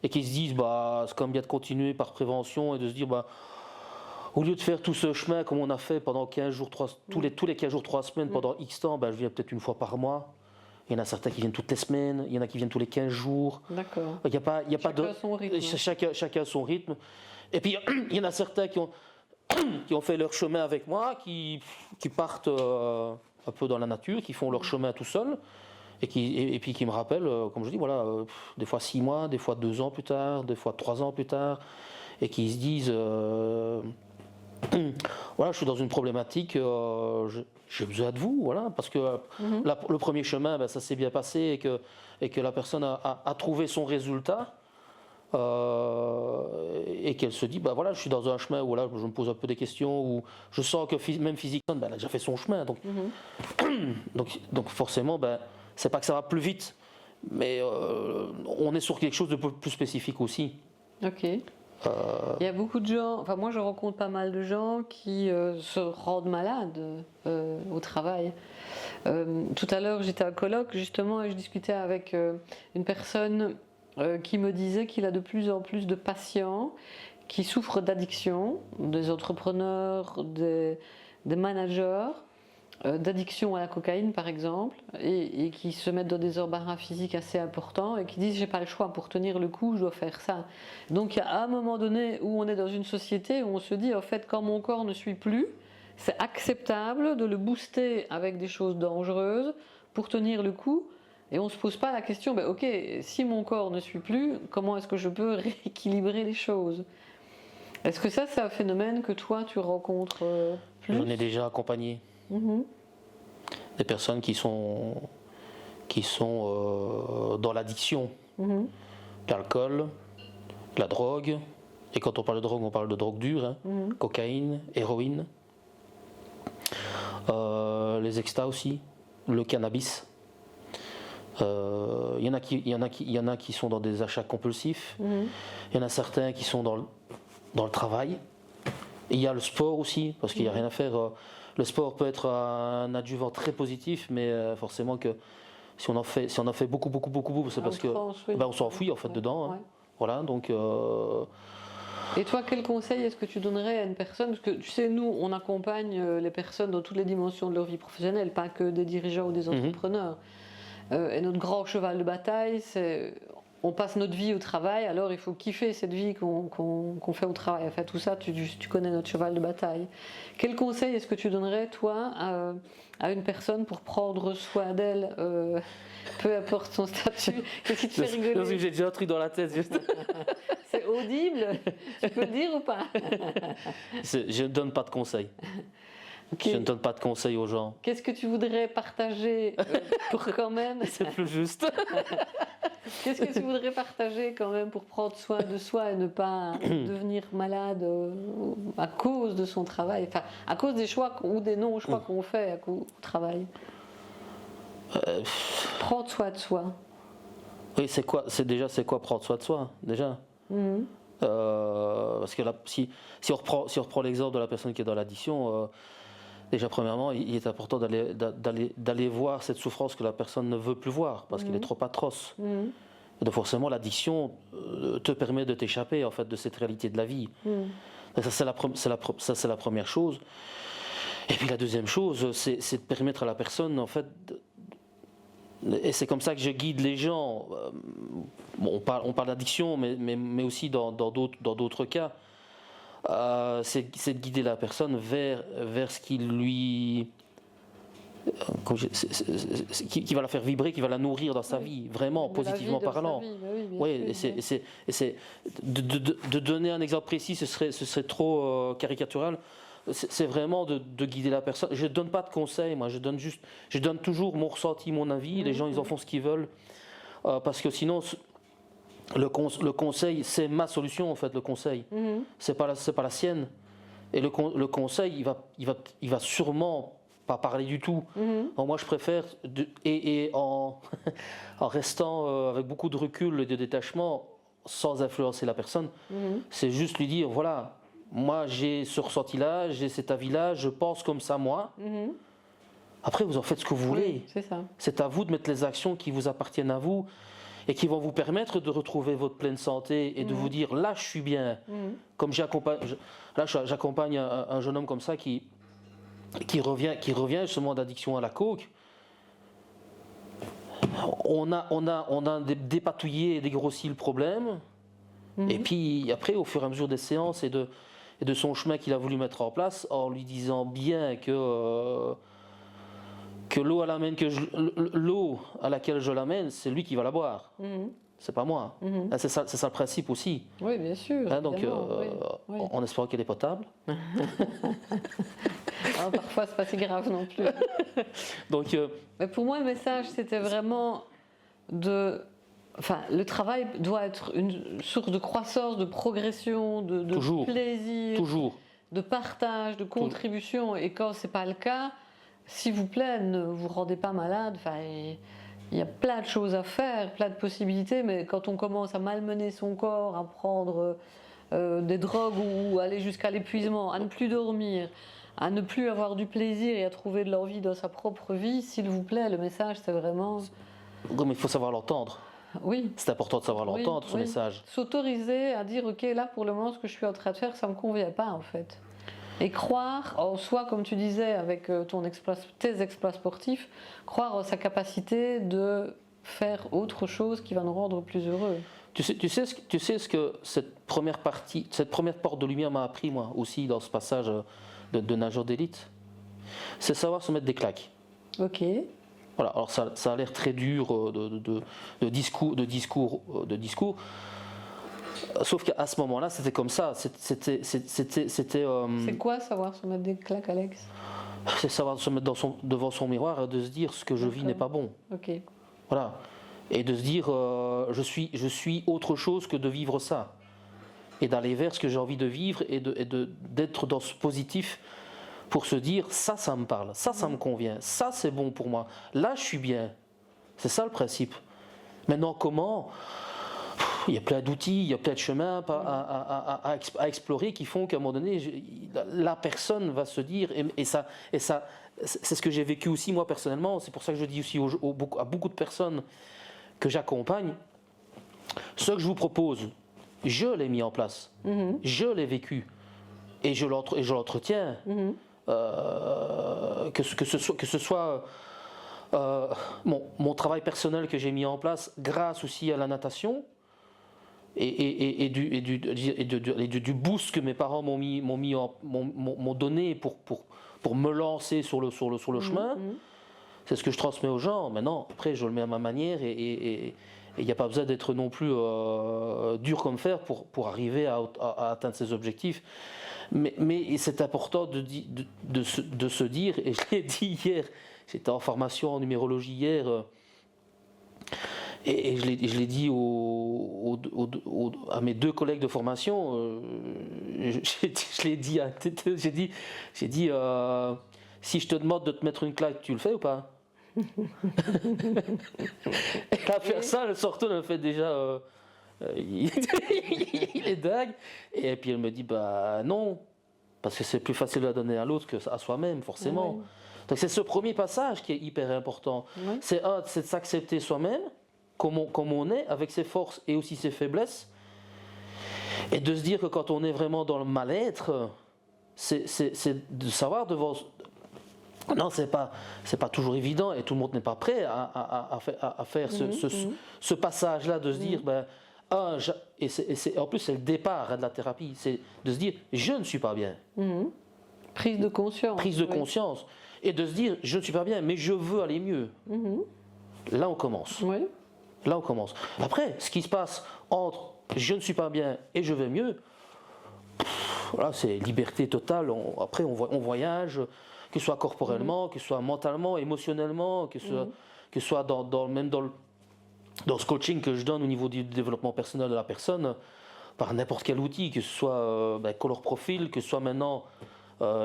et qui se disent c'est quand même bien de continuer par prévention et de se dire au lieu de faire tout ce chemin comme on a fait pendant 15 jours, tous les 15 jours, 3 semaines, pendant X temps, je viens peut-être une fois par mois. Il y en a certains qui viennent toutes les semaines, il y en a qui viennent tous les 15 jours. D'accord. Il y a pas de son rythme. Chacun son rythme. Et puis il y en a certains qui ont fait leur chemin avec moi, qui partent un peu dans la nature, qui font leur chemin tout seuls. Et puis qui me rappellent, comme je dis, des fois 6 mois, des fois 2 ans plus tard, des fois 3 ans plus tard, et qui se disent voilà, je suis dans une problématique, j'ai besoin de vous, voilà, parce que le premier chemin, ben, ça s'est bien passé et que la personne a trouvé son résultat. Et qu'elle se dit, bah voilà, je suis dans un chemin où là, je me pose un peu des questions, où je sens que même physiquement, ben, elle a déjà fait son chemin. Donc forcément, ben, c'est pas que ça va plus vite, mais on est sur quelque chose de plus spécifique aussi. Ok. Il y a beaucoup de gens, enfin moi je rencontre pas mal de gens qui se rendent malades au travail. Tout à l'heure j'étais à un colloque justement et je discutais avec une personne qui me disait qu'il a de plus en plus de patients qui souffrent d'addiction, des entrepreneurs, des managers, d'addiction à la cocaïne par exemple, et qui se mettent dans des embarras physiques assez importants et qui disent j'ai pas le choix, pour tenir le coup je dois faire ça. Donc il y a un moment donné où on est dans une société où on se dit en fait quand mon corps ne suit plus, c'est acceptable de le booster avec des choses dangereuses pour tenir le coup. Et on ne se pose pas la question, ben ok, si mon corps ne suit plus, comment est-ce que je peux rééquilibrer les choses? Est-ce que ça, c'est un phénomène que toi, tu rencontres plus? J'en ai déjà accompagné des personnes qui sont dans l'addiction, l'alcool, la drogue, et quand on parle de drogue, on parle de drogue dure, cocaïne, héroïne, les extas aussi, le cannabis. Il y en a qui sont dans des achats compulsifs. Il y en a certains qui sont dans le travail. Et il y a le sport aussi, parce qu'il n'y a rien à faire. Le sport peut être un adjuvant très positif, mais forcément que si on en fait beaucoup, c'est parce que on s'enfuit en fait dedans. Hein. Voilà, donc. Et toi, quel conseil est-ce que tu donnerais à une personne? Parce que tu sais, nous, on accompagne les personnes dans toutes les dimensions de leur vie professionnelle, pas que des dirigeants ou des entrepreneurs. Et notre grand cheval de bataille, c'est on passe notre vie au travail, alors il faut kiffer cette vie qu'on fait au travail. Enfin, tout ça, tu connais notre cheval de bataille. Quel conseil est-ce que tu donnerais, toi, à une personne pour prendre soin d'elle, peu importe son statut? Qu'est-ce qui te fait rigoler? Parce que j'ai déjà un truc dans la tête. Juste. C'est audible? Tu peux le dire ou pas? Je ne donne pas de conseils. Okay. Je ne donne pas de conseils aux gens. Qu'est-ce que tu voudrais partager pour quand même... C'est plus juste. Qu'est-ce que tu voudrais partager quand même pour prendre soin de soi et ne pas devenir malade à cause de son travail, enfin à cause des choix ou des non-choix qu'on fait au travail? Prendre soin de soi. Oui, c'est quoi prendre soin de soi déjà? Parce que là, si on reprend l'exemple de la personne qui est dans l'addiction, déjà premièrement, il est important d'aller voir cette souffrance que la personne ne veut plus voir parce qu'elle est trop atroce. Donc forcément, l'addiction te permet de t'échapper en fait de cette réalité de la vie. Ça c'est la première chose. Et puis la deuxième chose, c'est de permettre à la personne en fait. Et c'est comme ça que je guide les gens. Bon, on parle d'addiction, mais aussi dans d'autres cas. C'est de guider la personne vers ce qui lui. Qui va la faire vibrer, qui va la nourrir dans sa vie, vraiment, positivement parlant. Oui, c'est de donner un exemple précis, ce serait trop caricatural. C'est vraiment de guider la personne. Je ne donne pas de conseils, moi, je donne toujours mon ressenti, mon avis. Les gens, ils en font ce qu'ils veulent. Parce que sinon, le conseil, c'est ma solution, en fait, le conseil. C'est pas la sienne. Et le conseil, il va sûrement pas parler du tout. Alors moi, je préfère, en restant avec beaucoup de recul et de détachement, sans influencer la personne, c'est juste lui dire, voilà, moi j'ai ce ressenti-là, j'ai cet avis-là, je pense comme ça moi. Après, vous en faites ce que vous voulez. C'est ça. C'est à vous de mettre les actions qui vous appartiennent à vous et qui vont vous permettre de retrouver votre pleine santé et de vous dire, là je suis bien. Comme j'accompagne un jeune homme comme ça qui revient justement d'addiction à la coke. On a dépatouillé et dégrossi le problème. Et puis après, au fur et à mesure des séances et de son chemin qu'il a voulu mettre en place, en lui disant bien que l'eau à laquelle je l'amène, c'est lui qui va la boire. c'est pas moi. Hein, c'est ça le principe aussi. Oui, bien sûr. Hein, donc, oui. en espérant qu'elle est potable. Parfois, c'est pas si grave non plus. Donc, Mais pour moi, le message, c'était vraiment le travail doit être une source de croissance, de progression, de toujours, plaisir, toujours. de partage, de contribution. Et quand c'est pas le cas, s'il vous plaît, ne vous rendez pas malade. Enfin, il y a plein de choses à faire, plein de possibilités, mais quand on commence à malmener son corps, à prendre des drogues ou aller jusqu'à l'épuisement, à ne plus dormir, à ne plus avoir du plaisir et à trouver de l'envie dans sa propre vie, s'il vous plaît, le message, c'est vraiment... Oui, mais il faut savoir l'entendre. Oui. C'est important de savoir l'entendre, ce message. S'autoriser à dire, ok, là, pour le moment, ce que je suis en train de faire, ça ne me convient pas, en fait. Et croire en soi, comme tu disais, avec tes exploits sportifs, croire en sa capacité de faire autre chose qui va nous rendre plus heureux. Tu sais ce que cette première porte de lumière m'a appris, moi, aussi, dans ce passage de nageur d'élite? C'est savoir se mettre des claques. Ok. Voilà, alors ça a l'air très dur de discours. Sauf qu'à ce moment-là, c'était comme ça. C'est quoi savoir se mettre des claques, Alex? C'est savoir se mettre devant son miroir et de se dire ce que je vis n'est pas bon. Ok. Voilà. Et de se dire je suis autre chose que de vivre ça. Et d'aller vers ce que j'ai envie de vivre et d'être dans ce positif pour se dire ça me parle, ça me convient, ça c'est bon pour moi, là je suis bien. C'est ça le principe. Maintenant comment? Il y a plein d'outils, il y a plein de chemins à explorer qui font qu'à un moment donné, la personne va se dire, et ça c'est ce que j'ai vécu aussi moi personnellement, c'est pour ça que je dis aussi à beaucoup de personnes que j'accompagne, ce que je vous propose, je l'ai mis en place, je l'ai vécu, et je l'entretiens, que ce soit mon travail personnel que j'ai mis en place grâce aussi à la natation, et du boost que mes parents m'ont donné pour me lancer sur le chemin. C'est ce que je transmets aux gens. Maintenant, après, je le mets à ma manière et il n'y a pas besoin d'être non plus dur comme fer pour arriver à atteindre ses objectifs. Mais c'est important de se dire, et je l'ai dit hier, j'étais en formation en numérologie hier, et je l'ai dit à mes deux collègues de formation, j'ai dit, si je te demande de te mettre une claque, tu le fais ou pas? Et la personne, elle sortait, elle me fait déjà, il est dingue. Et puis elle me dit, bah non, parce que c'est plus facile de la donner à l'autre qu'à soi-même, forcément. Ouais. Donc c'est ce premier passage qui est hyper important. Ouais. C'est de s'accepter soi-même, comme on est, avec ses forces et aussi ses faiblesses. Et de se dire que quand on est vraiment dans le mal-être, c'est de savoir devant... Non, c'est pas toujours évident et tout le monde n'est pas prêt à faire ce passage-là, de se dire, en plus c'est le départ de la thérapie, c'est de se dire, je ne suis pas bien. Prise de conscience. Prise de conscience. Et de se dire, je ne suis pas bien, mais je veux aller mieux. Là, on commence. Oui. Là, on commence. Après, ce qui se passe entre je ne suis pas bien et je vais mieux, voilà, c'est liberté totale. Après, on voyage, que ce soit corporellement, que ce soit mentalement, émotionnellement, que ce soit même dans ce coaching que je donne au niveau du développement personnel de la personne, par n'importe quel outil, que ce soit Color Profile, que ce soit maintenant,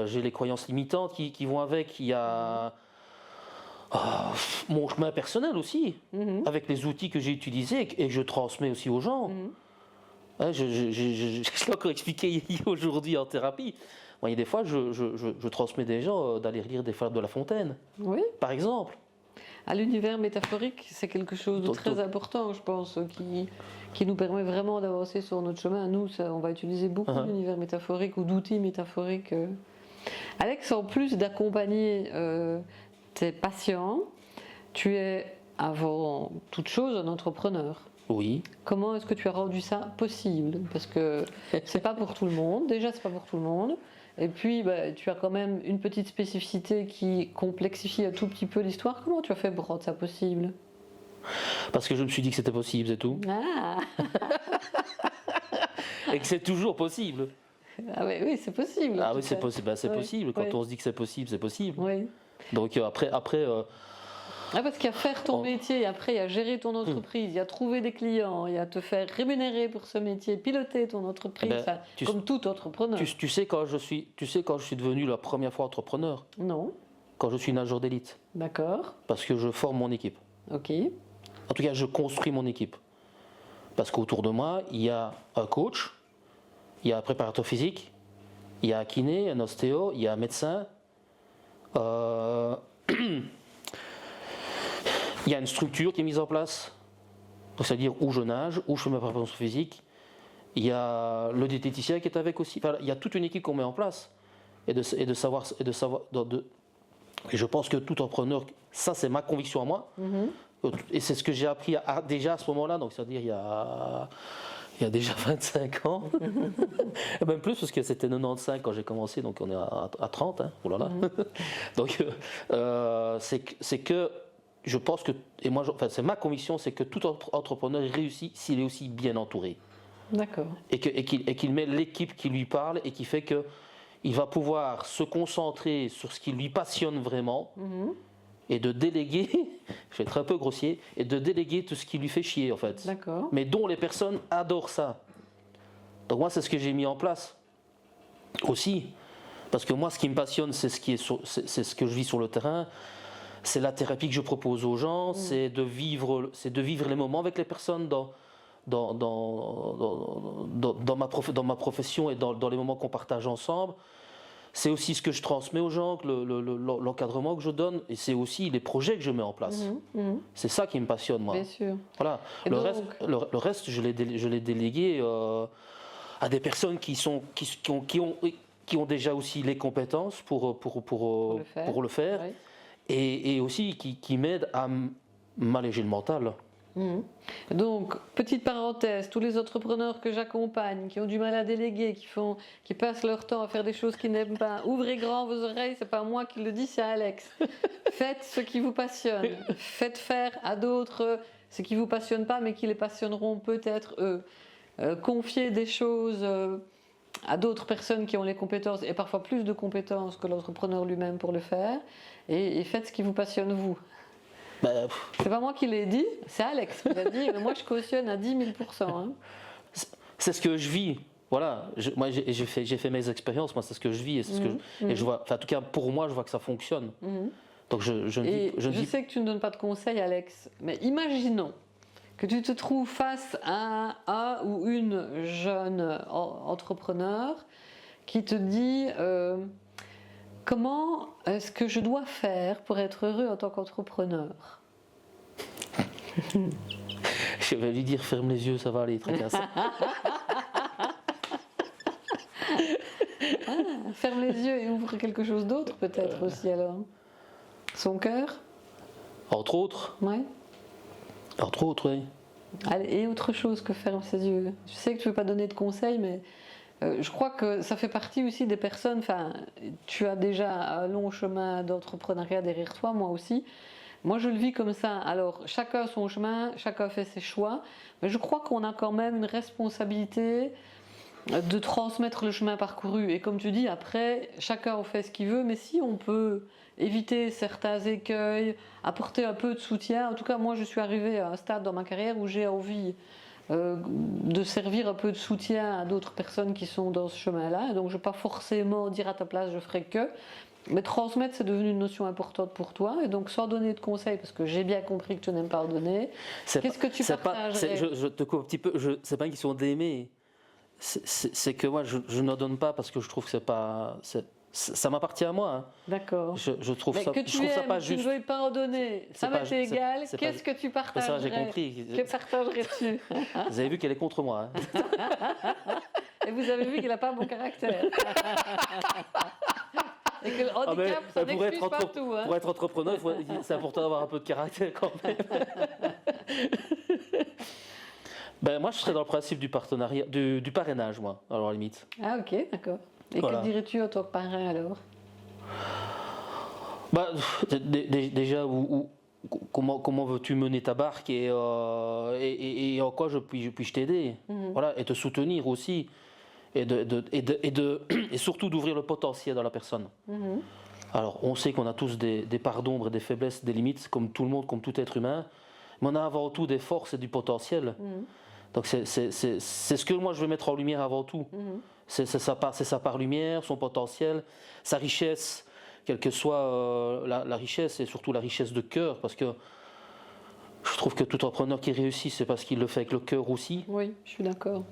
j'ai les croyances limitantes qui vont avec, il y a mon chemin personnel aussi, avec les outils que j'ai utilisés et que je transmets aussi aux gens. Je l'ai encore expliqué aujourd'hui en thérapie. Moi, il y a des fois, je transmets des gens d'aller lire des Fables de La Fontaine, par exemple. À l'univers métaphorique, c'est quelque chose de très important, je pense, qui nous permet vraiment d'avancer sur notre chemin. Nous, on va utiliser beaucoup d'univers métaphorique ou d'outils métaphoriques. Alex, en plus d'accompagner tes patients, tu es avant toute chose un entrepreneur. Oui. Comment est-ce que tu as rendu ça possible? Parce que c'est pas pour tout le monde. Déjà, c'est pas pour tout le monde. Et puis, tu as quand même une petite spécificité qui complexifie un tout petit peu l'histoire. Comment tu as fait pour rendre ça possible? Parce que je me suis dit que c'était possible, c'est tout. Ah, Et que c'est toujours possible. ah oui, c'est possible. Ah en oui, tout c'est cas. possible. Ben, c'est Oui, possible. Quand oui. on se dit que c'est possible, c'est possible. Oui. Donc après Ah, parce qu'il y a faire ton Oh. métier, après il y a gérer ton entreprise, il y a trouver des clients, il y a te faire rémunérer pour ce métier, piloter ton entreprise, Eh ben, enfin, tu- comme tout entrepreneur. tu sais quand je suis devenu la première fois entrepreneur, Non, quand je suis nageur d'élite, d'accord, parce que je forme mon équipe. ok, En tout cas, je construis mon équipe. Parce qu'autour de moi, il y a un coach, il y a un préparateur physique, il y a un kiné, un ostéo, il y a un médecin. Il y a une structure qui est mise en place, donc c'est-à-dire où je nage, où je fais ma préparation physique. Il y a le diététicien qui est avec aussi. Enfin, il y a toute une équipe qu'on met en place. Et de savoir. Et je pense que tout entrepreneur, ça c'est ma conviction à moi. Et c'est ce que j'ai appris déjà à ce moment-là, donc c'est-à-dire il y a déjà 25 ans. Et même plus, parce que c'était 95 quand j'ai commencé, donc on est à 30. Hein. Oh là là. Donc c'est que je pense que, et moi, c'est ma conviction, c'est que tout entrepreneur réussit s'il est aussi bien entouré. d'accord. Et qu'il met l'équipe qui lui parle et qui fait qu'il va pouvoir se concentrer sur ce qui lui passionne vraiment et de déléguer, je vais être un peu grossier, et de déléguer tout ce qui lui fait chier en fait. D'accord. Mais dont les personnes adorent ça. Donc moi, c'est ce que j'ai mis en place aussi. Parce que moi, ce qui me passionne, c'est ce que je vis sur le terrain. C'est la thérapie que je propose aux gens, c'est de vivre les moments avec les personnes dans ma profession et dans les moments qu'on partage ensemble. C'est aussi ce que je transmets aux gens, l'encadrement que je donne, et c'est aussi les projets que je mets en place. C'est ça qui me passionne, moi. Bien sûr. Voilà. Et Le reste, je l'ai délégué à des personnes qui ont déjà aussi les compétences pour le faire. Oui. Et aussi qui m'aide à m'alléger le mental. Donc, petite parenthèse, tous les entrepreneurs que j'accompagne, qui ont du mal à déléguer, qui passent leur temps à faire des choses qu'ils n'aiment pas, ouvrez grand vos oreilles, c'est pas moi qui le dis, c'est Alex. Faites ce qui vous passionne. Faites faire à d'autres ce qui vous passionne pas, mais qui les passionneront peut-être eux. Confiez des choses à d'autres personnes qui ont les compétences, et parfois plus de compétences que l'entrepreneur lui-même pour le faire, et faites ce qui vous passionne vous. C'est pas moi qui l'ai dit, c'est Alex qui l'a dit, mais moi je cautionne à 10 000%. Hein. C'est ce que je vis. Voilà, moi j'ai fait mes expériences, moi c'est ce que je vis et c'est ce que et je vois. Enfin, en tout cas pour moi, je vois que ça fonctionne. Donc je sais que tu ne donnes pas de conseils, Alex, mais imaginons que tu te trouves face à un ou une jeune entrepreneur qui te dit comment est-ce que je dois faire pour être heureux en tant qu'entrepreneur? Je vais lui dire ferme les yeux, ça va aller, tracasse. Ferme les yeux et ouvre quelque chose d'autre peut-être aussi alors. Son cœur? Entre autres. Ouais. Entre autres, oui. Allez, et autre chose que ferme ses yeux. Je sais que tu ne veux pas donner de conseils, mais je crois que ça fait partie aussi des personnes. Enfin, tu as déjà un long chemin d'entrepreneuriat derrière toi, moi aussi. Moi, je le vis comme ça. Alors, chacun son chemin, chacun fait ses choix, mais je crois qu'on a quand même une responsabilité de transmettre le chemin parcouru. Et comme tu dis, après, chacun en fait ce qu'il veut, mais si on peut éviter certains écueils, apporter un peu de soutien. En tout cas, moi, je suis arrivée à un stade dans ma carrière où j'ai envie de servir un peu de soutien à d'autres personnes qui sont dans ce chemin-là. Et donc, je ne vais pas forcément dire à ta place, je ferai que. Mais transmettre, c'est devenu une notion importante pour toi. Et donc, sans donner de conseils, parce que j'ai bien compris que tu n'aimes pas en donner, qu'est-ce que tu partagerais? Je te coupe un petit peu, c'est pas une question d'aimer. C'est que moi, je n'en donne pas parce que je trouve que c'est pas... Ça m'appartient à moi. Hein. D'accord. Je trouve mais ça, que tu je trouve ça pas tu juste. ne veuilles pas en donner. Ça m'est égal. Qu'est-ce que tu partagerais? Ça, j'ai compris. Que partagerais-tu? Vous avez vu qu'elle est contre moi. Hein. Et vous avez vu qu'il n'a pas un bon caractère. Et que le handicap, ça n'excuse pas tout. Hein. Pour être entrepreneur, c'est important d'avoir un peu de caractère quand même. Moi, je serais dans le principe du partenariat, du parrainage, moi, alors à la limite. Ah, ok, d'accord. Et voilà. Que dirais-tu en tant que parrain alors? Déjà, comment veux-tu mener ta barque et en quoi puis-je t'aider, voilà, et te soutenir aussi, et surtout d'ouvrir le potentiel dans la personne. Alors, on sait qu'on a tous des parts d'ombre et des faiblesses, des limites, comme tout le monde, comme tout être humain, mais on a avant tout des forces et du potentiel. Donc, c'est ce que moi je veux mettre en lumière avant tout. C'est sa part lumière, son potentiel, sa richesse, quelle que soit la richesse, et surtout la richesse de cœur, parce que je trouve que tout entrepreneur qui réussit, c'est parce qu'il le fait avec le cœur aussi. Oui, je suis d'accord.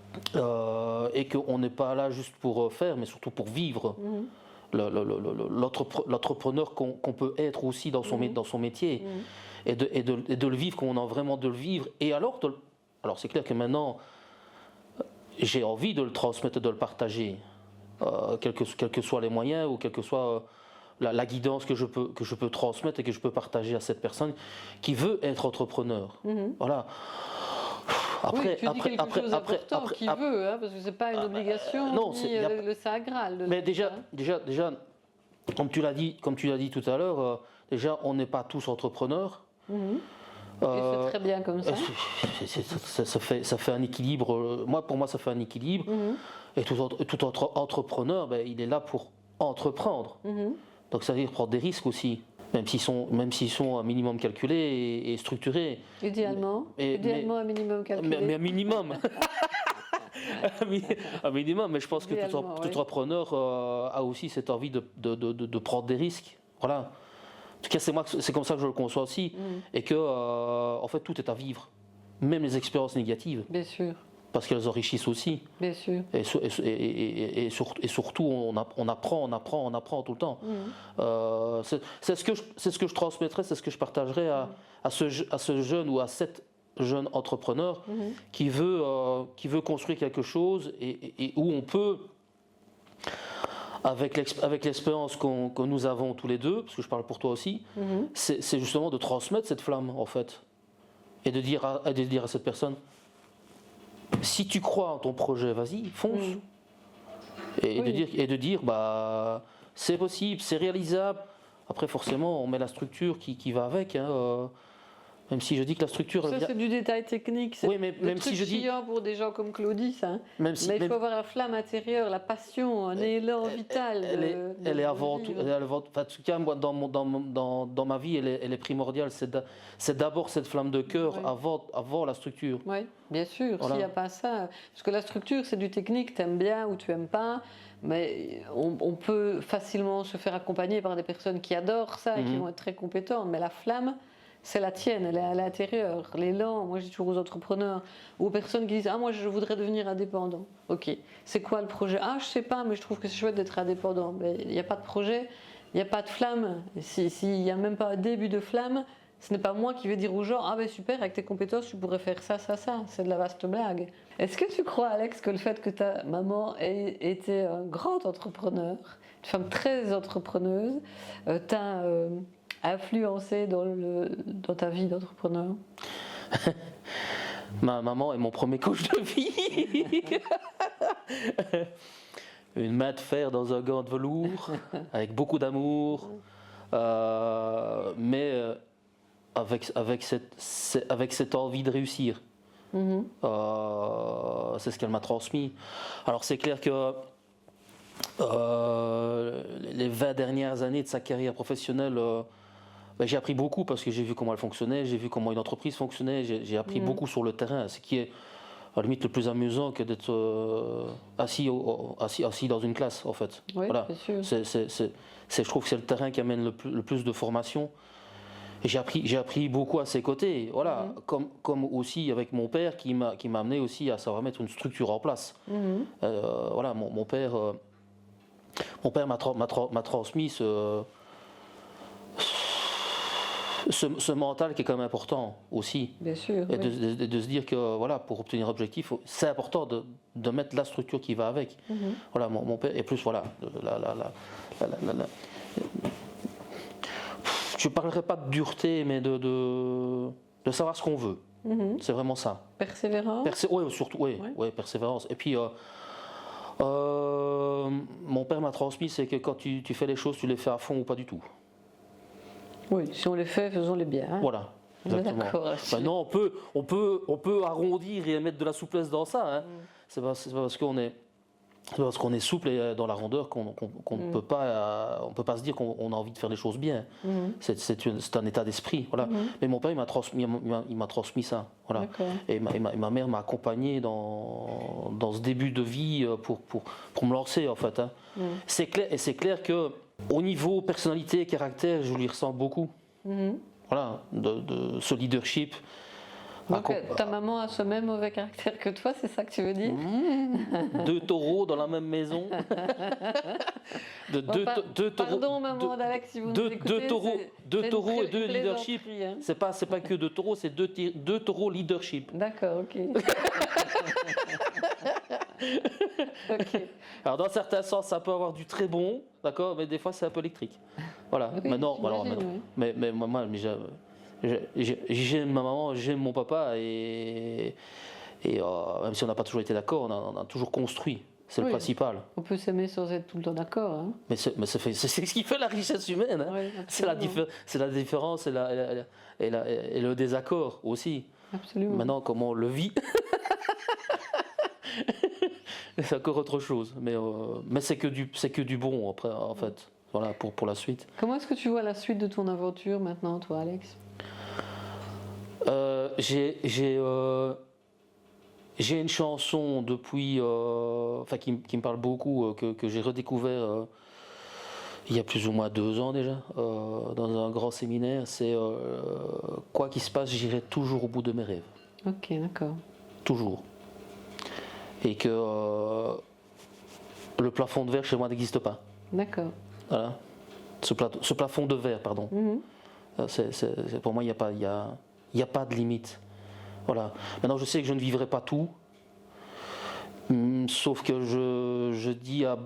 Et qu'on n'est pas là juste pour faire, mais surtout pour vivre. L'entrepreneur qu'on peut être aussi dans son métier, et de le vivre, qu'on a vraiment de le vivre. Et alors c'est clair que maintenant, j'ai envie de le transmettre et de le partager, quels que soient les moyens, ou quelle que soit la guidance que je peux transmettre et que je peux partager à cette personne qui veut être entrepreneur. Voilà. Après, tu dis quelque chose d'important, qui veut, hein, parce que c'est pas une obligation, non, ni le Saint Graal. Mais déjà, comme tu l'as dit tout à l'heure, déjà, on n'est pas tous entrepreneurs. Et c'est très bien comme ça. Ça fait un équilibre. Pour moi, ça fait un équilibre. Et tout entrepreneur, il est là pour entreprendre. Donc ça veut dire prendre des risques aussi, même s'ils sont un minimum calculés et structurés. Idéalement un minimum calculé. Mais un minimum. Un minimum, mais je pense que tout entrepreneur a aussi cette envie de prendre des risques. Voilà. En tout cas, c'est comme ça que je le conçois aussi. Et que, en fait, tout est à vivre. Même les expériences négatives. Bien sûr. Parce qu'elles enrichissent aussi. Bien sûr. Et surtout, on apprend tout le temps. C'est ce que je transmettrais, c'est ce que je partagerais à ce jeune ou à cette jeune entrepreneur qui veut construire quelque chose et où on peut, avec l'expérience que nous avons tous les deux, parce que je parle pour toi aussi, c'est justement de transmettre cette flamme, en fait. Et de dire à cette personne, si tu crois en ton projet, vas-y, fonce. Et de dire, c'est possible, c'est réalisable. Après, forcément, on met la structure qui va avec. Même si je dis que la structure... Ça, c'est du détail technique. C'est même si je dis... pour des gens comme Claudie, ça. Mais il faut avoir la flamme intérieure, la passion, un élan vital. Elle est avant tout... En tout cas, moi, dans ma vie, elle est primordiale. C'est d'abord cette flamme de cœur avant la structure. Oui, bien sûr. Voilà. S'il n'y a pas ça... Parce que la structure, c'est du technique. Tu aimes bien ou tu n'aimes pas. Mais on peut facilement se faire accompagner par des personnes qui adorent ça et qui vont être très compétentes. Mais la flamme... c'est la tienne, elle est à l'intérieur. L'élan, moi je dis toujours aux entrepreneurs ou aux personnes qui disent « Ah, moi je voudrais devenir indépendant. » Ok, c'est quoi le projet? Ah, je sais pas, mais je trouve que c'est chouette d'être indépendant. Mais il n'y a pas de projet, il n'y a pas de flamme. S'il n'y a même pas un début de flamme, ce n'est pas moi qui vais dire aux gens « Ah ben super, avec tes compétences, tu pourrais faire ça, ça, ça. » C'est de la vaste blague. Est-ce que tu crois, Alex, que le fait que ta maman ait été un grand entrepreneur, une femme très entrepreneuse, t'a... influencé dans ta vie d'entrepreneur? Ma maman est mon premier coach de vie. Une main de fer dans un gant de velours, avec beaucoup d'amour, mais avec cette envie de réussir. C'est ce qu'elle m'a transmis. Alors c'est clair que les 20 dernières années de sa carrière professionnelle, j'ai appris beaucoup parce que j'ai vu comment elle fonctionnait, j'ai vu comment une entreprise fonctionnait, j'ai appris beaucoup sur le terrain, ce qui est à la limite le plus amusant que d'être assis dans une classe, en fait. Oui, voilà. c'est sûr. Je trouve que c'est le terrain qui amène le plus de formation. Et j'ai appris beaucoup à ses côtés, voilà, comme aussi avec mon père qui m'a amené aussi à savoir mettre une structure en place. Voilà, mon père m'a transmis ce mental qui est quand même important aussi. Bien sûr. Et de se dire que voilà, pour obtenir l'objectif, c'est important de mettre la structure qui va avec. Voilà, mon père, et plus voilà, je ne parlerai pas de dureté, mais de savoir ce qu'on veut. C'est vraiment ça. Persévérance. Oui, surtout, oui, persévérance. Et puis, mon père m'a transmis, c'est que quand tu fais les choses, tu les fais à fond ou pas du tout. Oui, si on les fait, faisons-les bien. Hein. Voilà. On est Exactement. d'accord là-dessus. Maintenant, on peut arrondir et mettre de la souplesse dans ça. Hein. C'est pas parce qu'on est. C'est parce qu'on est souple et dans la rondeur qu'on ne peut pas, on peut pas se dire qu'on a envie de faire les choses bien. C'est un état d'esprit, voilà. Mais mon père, il m'a transmis ça, voilà. Et ma mère m'a accompagné dans ce début de vie pour me lancer, en fait. Hein. C'est clair que au niveau personnalité et caractère, je lui ressens beaucoup. Voilà, de ce leadership. Donc ta maman a ce même mauvais caractère que toi, c'est ça que tu veux dire? 2 taureaux dans la même maison. Pardon maman d'Alex si vous nous écoutez. Deux taureaux et 2 leadership. Hein. C'est pas que 2 taureaux, c'est 2 taureaux leadership. D'accord, ok. Okay. Alors dans certains sens, ça peut avoir du très bon, d'accord, mais des fois c'est un peu électrique. Voilà. Oui, maintenant, oui. mais moi, j'aime ma maman, j'aime mon papa et même si on n'a pas toujours été d'accord, on a toujours construit. C'est le principal. On peut s'aimer sans être tout le temps d'accord. Hein. Mais c'est ce qui fait la richesse humaine. Hein. Oui, c'est la différence et le désaccord aussi. Absolument. Maintenant, comment on le vit, c'est encore autre chose. Mais c'est que du bon après, en fait. Voilà, pour la suite. Comment est-ce que tu vois la suite de ton aventure maintenant, toi, Alex? J'ai une chanson depuis, qui me parle beaucoup, que j'ai redécouvert il y a plus ou moins 2 ans déjà, dans un grand séminaire. C'est quoi qu'il se passe, j'irai toujours au bout de mes rêves. Ok, d'accord. Toujours. Et que le plafond de verre chez moi n'existe pas. D'accord. Voilà. Ce plafond de verre, pardon. Pour moi, il n'y a pas de limite. Voilà. Maintenant, je sais que je ne vivrai pas tout, sauf que je dis à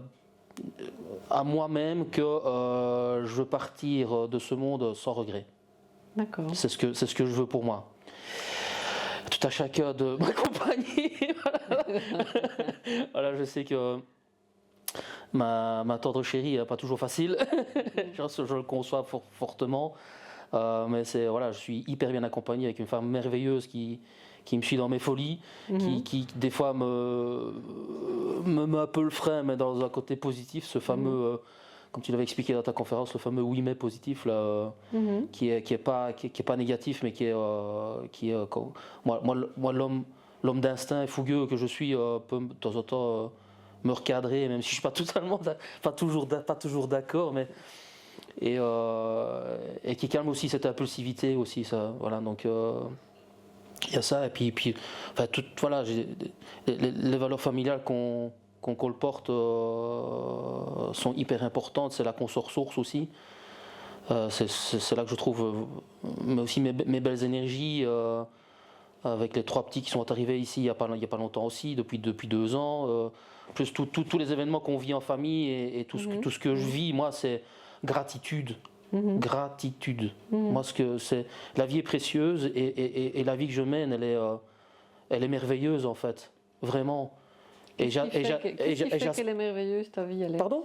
moi-même que je veux partir de ce monde sans regret. D'accord. C'est ce que je veux pour moi. Tout à chacun de m'accompagner. Voilà, je sais que ma tendre chérie n'est pas toujours facile. Je le conçois fortement. Mais je suis hyper bien accompagné avec une femme merveilleuse qui me suit dans mes folies, qui des fois me met un peu le frein, mais dans un côté positif, ce fameux, comme tu l'avais expliqué dans ta conférence, le fameux oui mais positif là, qui est pas négatif, mais qui est moi l'homme d'instinct et fougueux que je suis peut de temps en temps me recadrer, même si je suis pas toujours d'accord, mais et qui calme aussi cette impulsivité aussi, ça, voilà. Donc il y a ça, et puis voilà, les valeurs familiales qu'on colporte sont hyper importantes. C'est là qu'on se ressource aussi. C'est là que je trouve mais aussi mes belles énergies, avec les 3 petits qui sont arrivés ici il y a pas longtemps aussi, depuis 2 ans, plus tous les événements qu'on vit en famille et tout ce que je vis, moi, c'est gratitude. Gratitude. Moi, la vie est précieuse et la vie que je mène, elle est merveilleuse en fait, vraiment. Qu'est-ce qui fait qu'elle est merveilleuse, ta vie, Alex? Pardon?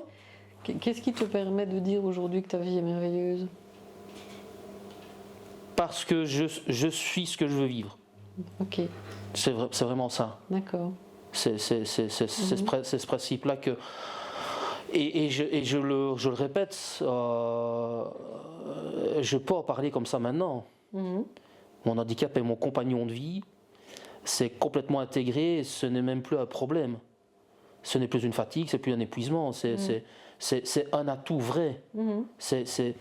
Qu'est-ce qui te permet de dire aujourd'hui que ta vie est merveilleuse? Parce que je suis ce que je veux vivre. Ok. C'est vraiment ça. D'accord. C'est ce principe-là que. Et je le répète, je peux en parler comme ça maintenant. Mon handicap est mon compagnon de vie, c'est complètement intégré, ce n'est même plus un problème. Ce n'est plus une fatigue, c'est plus un épuisement, c'est un atout vrai. C'est ce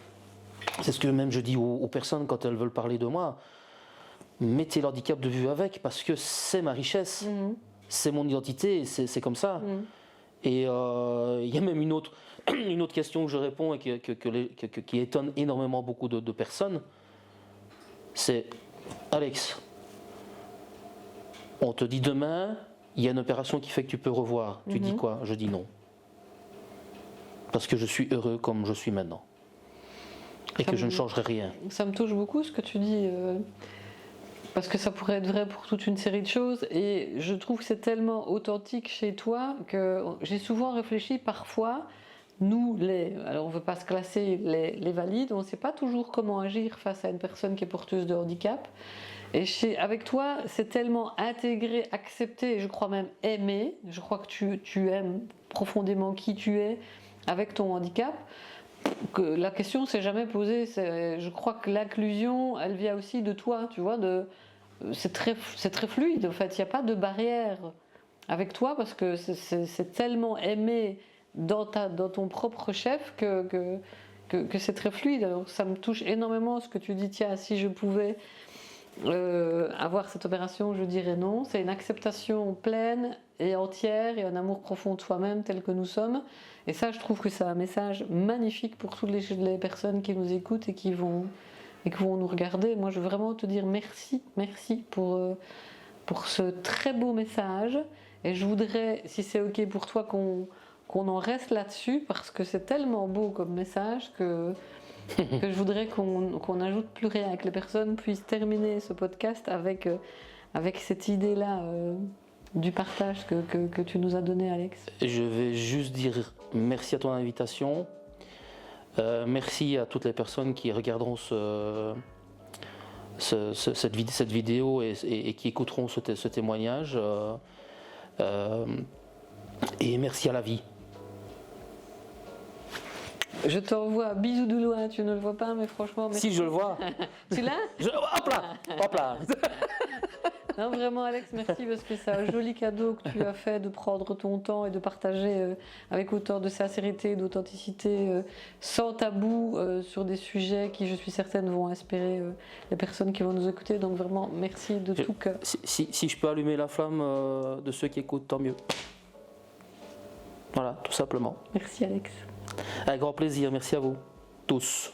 que même je dis aux personnes quand elles veulent parler de moi. Mettez l'handicap de vue avec, parce que c'est ma richesse, c'est mon identité, c'est comme ça. Et il y a même une autre question que je réponds et qui étonne énormément beaucoup de personnes. C'est: Alex, on te dit demain, il y a une opération qui fait que tu peux revoir. Tu dis quoi? Je dis non. Parce que je suis heureux comme je suis maintenant. Et que je ne changerai rien. Ça me touche beaucoup ce que tu dis. Parce que ça pourrait être vrai pour toute une série de choses, et je trouve que c'est tellement authentique chez toi que j'ai souvent réfléchi parfois nous, alors on ne veut pas se classer les valides, on ne sait pas toujours comment agir face à une personne qui est porteuse de handicap. Et avec toi, c'est tellement intégré, accepté, et je crois même aimé. Je crois que tu aimes profondément qui tu es avec ton handicap, que la question s'est jamais posée. Je crois que l'inclusion, elle vient aussi de toi, tu vois. C'est très fluide, en fait. Il n'y a pas de barrière avec toi parce que c'est tellement aimé dans ton propre chef que c'est très fluide. Alors ça me touche énormément ce que tu dis. Tiens, si je pouvais avoir cette opération, je dirais non. C'est une acceptation pleine et entière et un amour profond de soi-même tel que nous sommes. Et ça, je trouve que c'est un message magnifique pour toutes les personnes qui nous écoutent et qui vont nous regarder. Moi, je veux vraiment te dire merci pour ce très beau message. Et je voudrais, si c'est ok pour toi, qu'on en reste là-dessus parce que c'est tellement beau comme message que je voudrais qu'on n'ajoute plus rien, que les personnes puissent terminer ce podcast avec cette idée-là du partage que tu nous as donné, Alex. Je vais juste dire merci à ton invitation. Merci à toutes les personnes qui regarderont cette vidéo et qui écouteront ce témoignage. Et merci à la vie. Je t'envoie bisous de loin, tu ne le vois pas, mais franchement... Merci. Si, je le vois. Tu l'as ? Hop là. Non, vraiment, Alex, merci, parce que c'est un joli cadeau que tu as fait de prendre ton temps et de partager avec autant de sincérité et d'authenticité, sans tabou, sur des sujets qui, je suis certaine, vont inspirer les personnes qui vont nous écouter. Donc vraiment, merci de tout cœur. Si je peux allumer la flamme de ceux qui écoutent, tant mieux. Voilà, tout simplement. Merci, Alex. Avec grand plaisir, merci à vous, tous.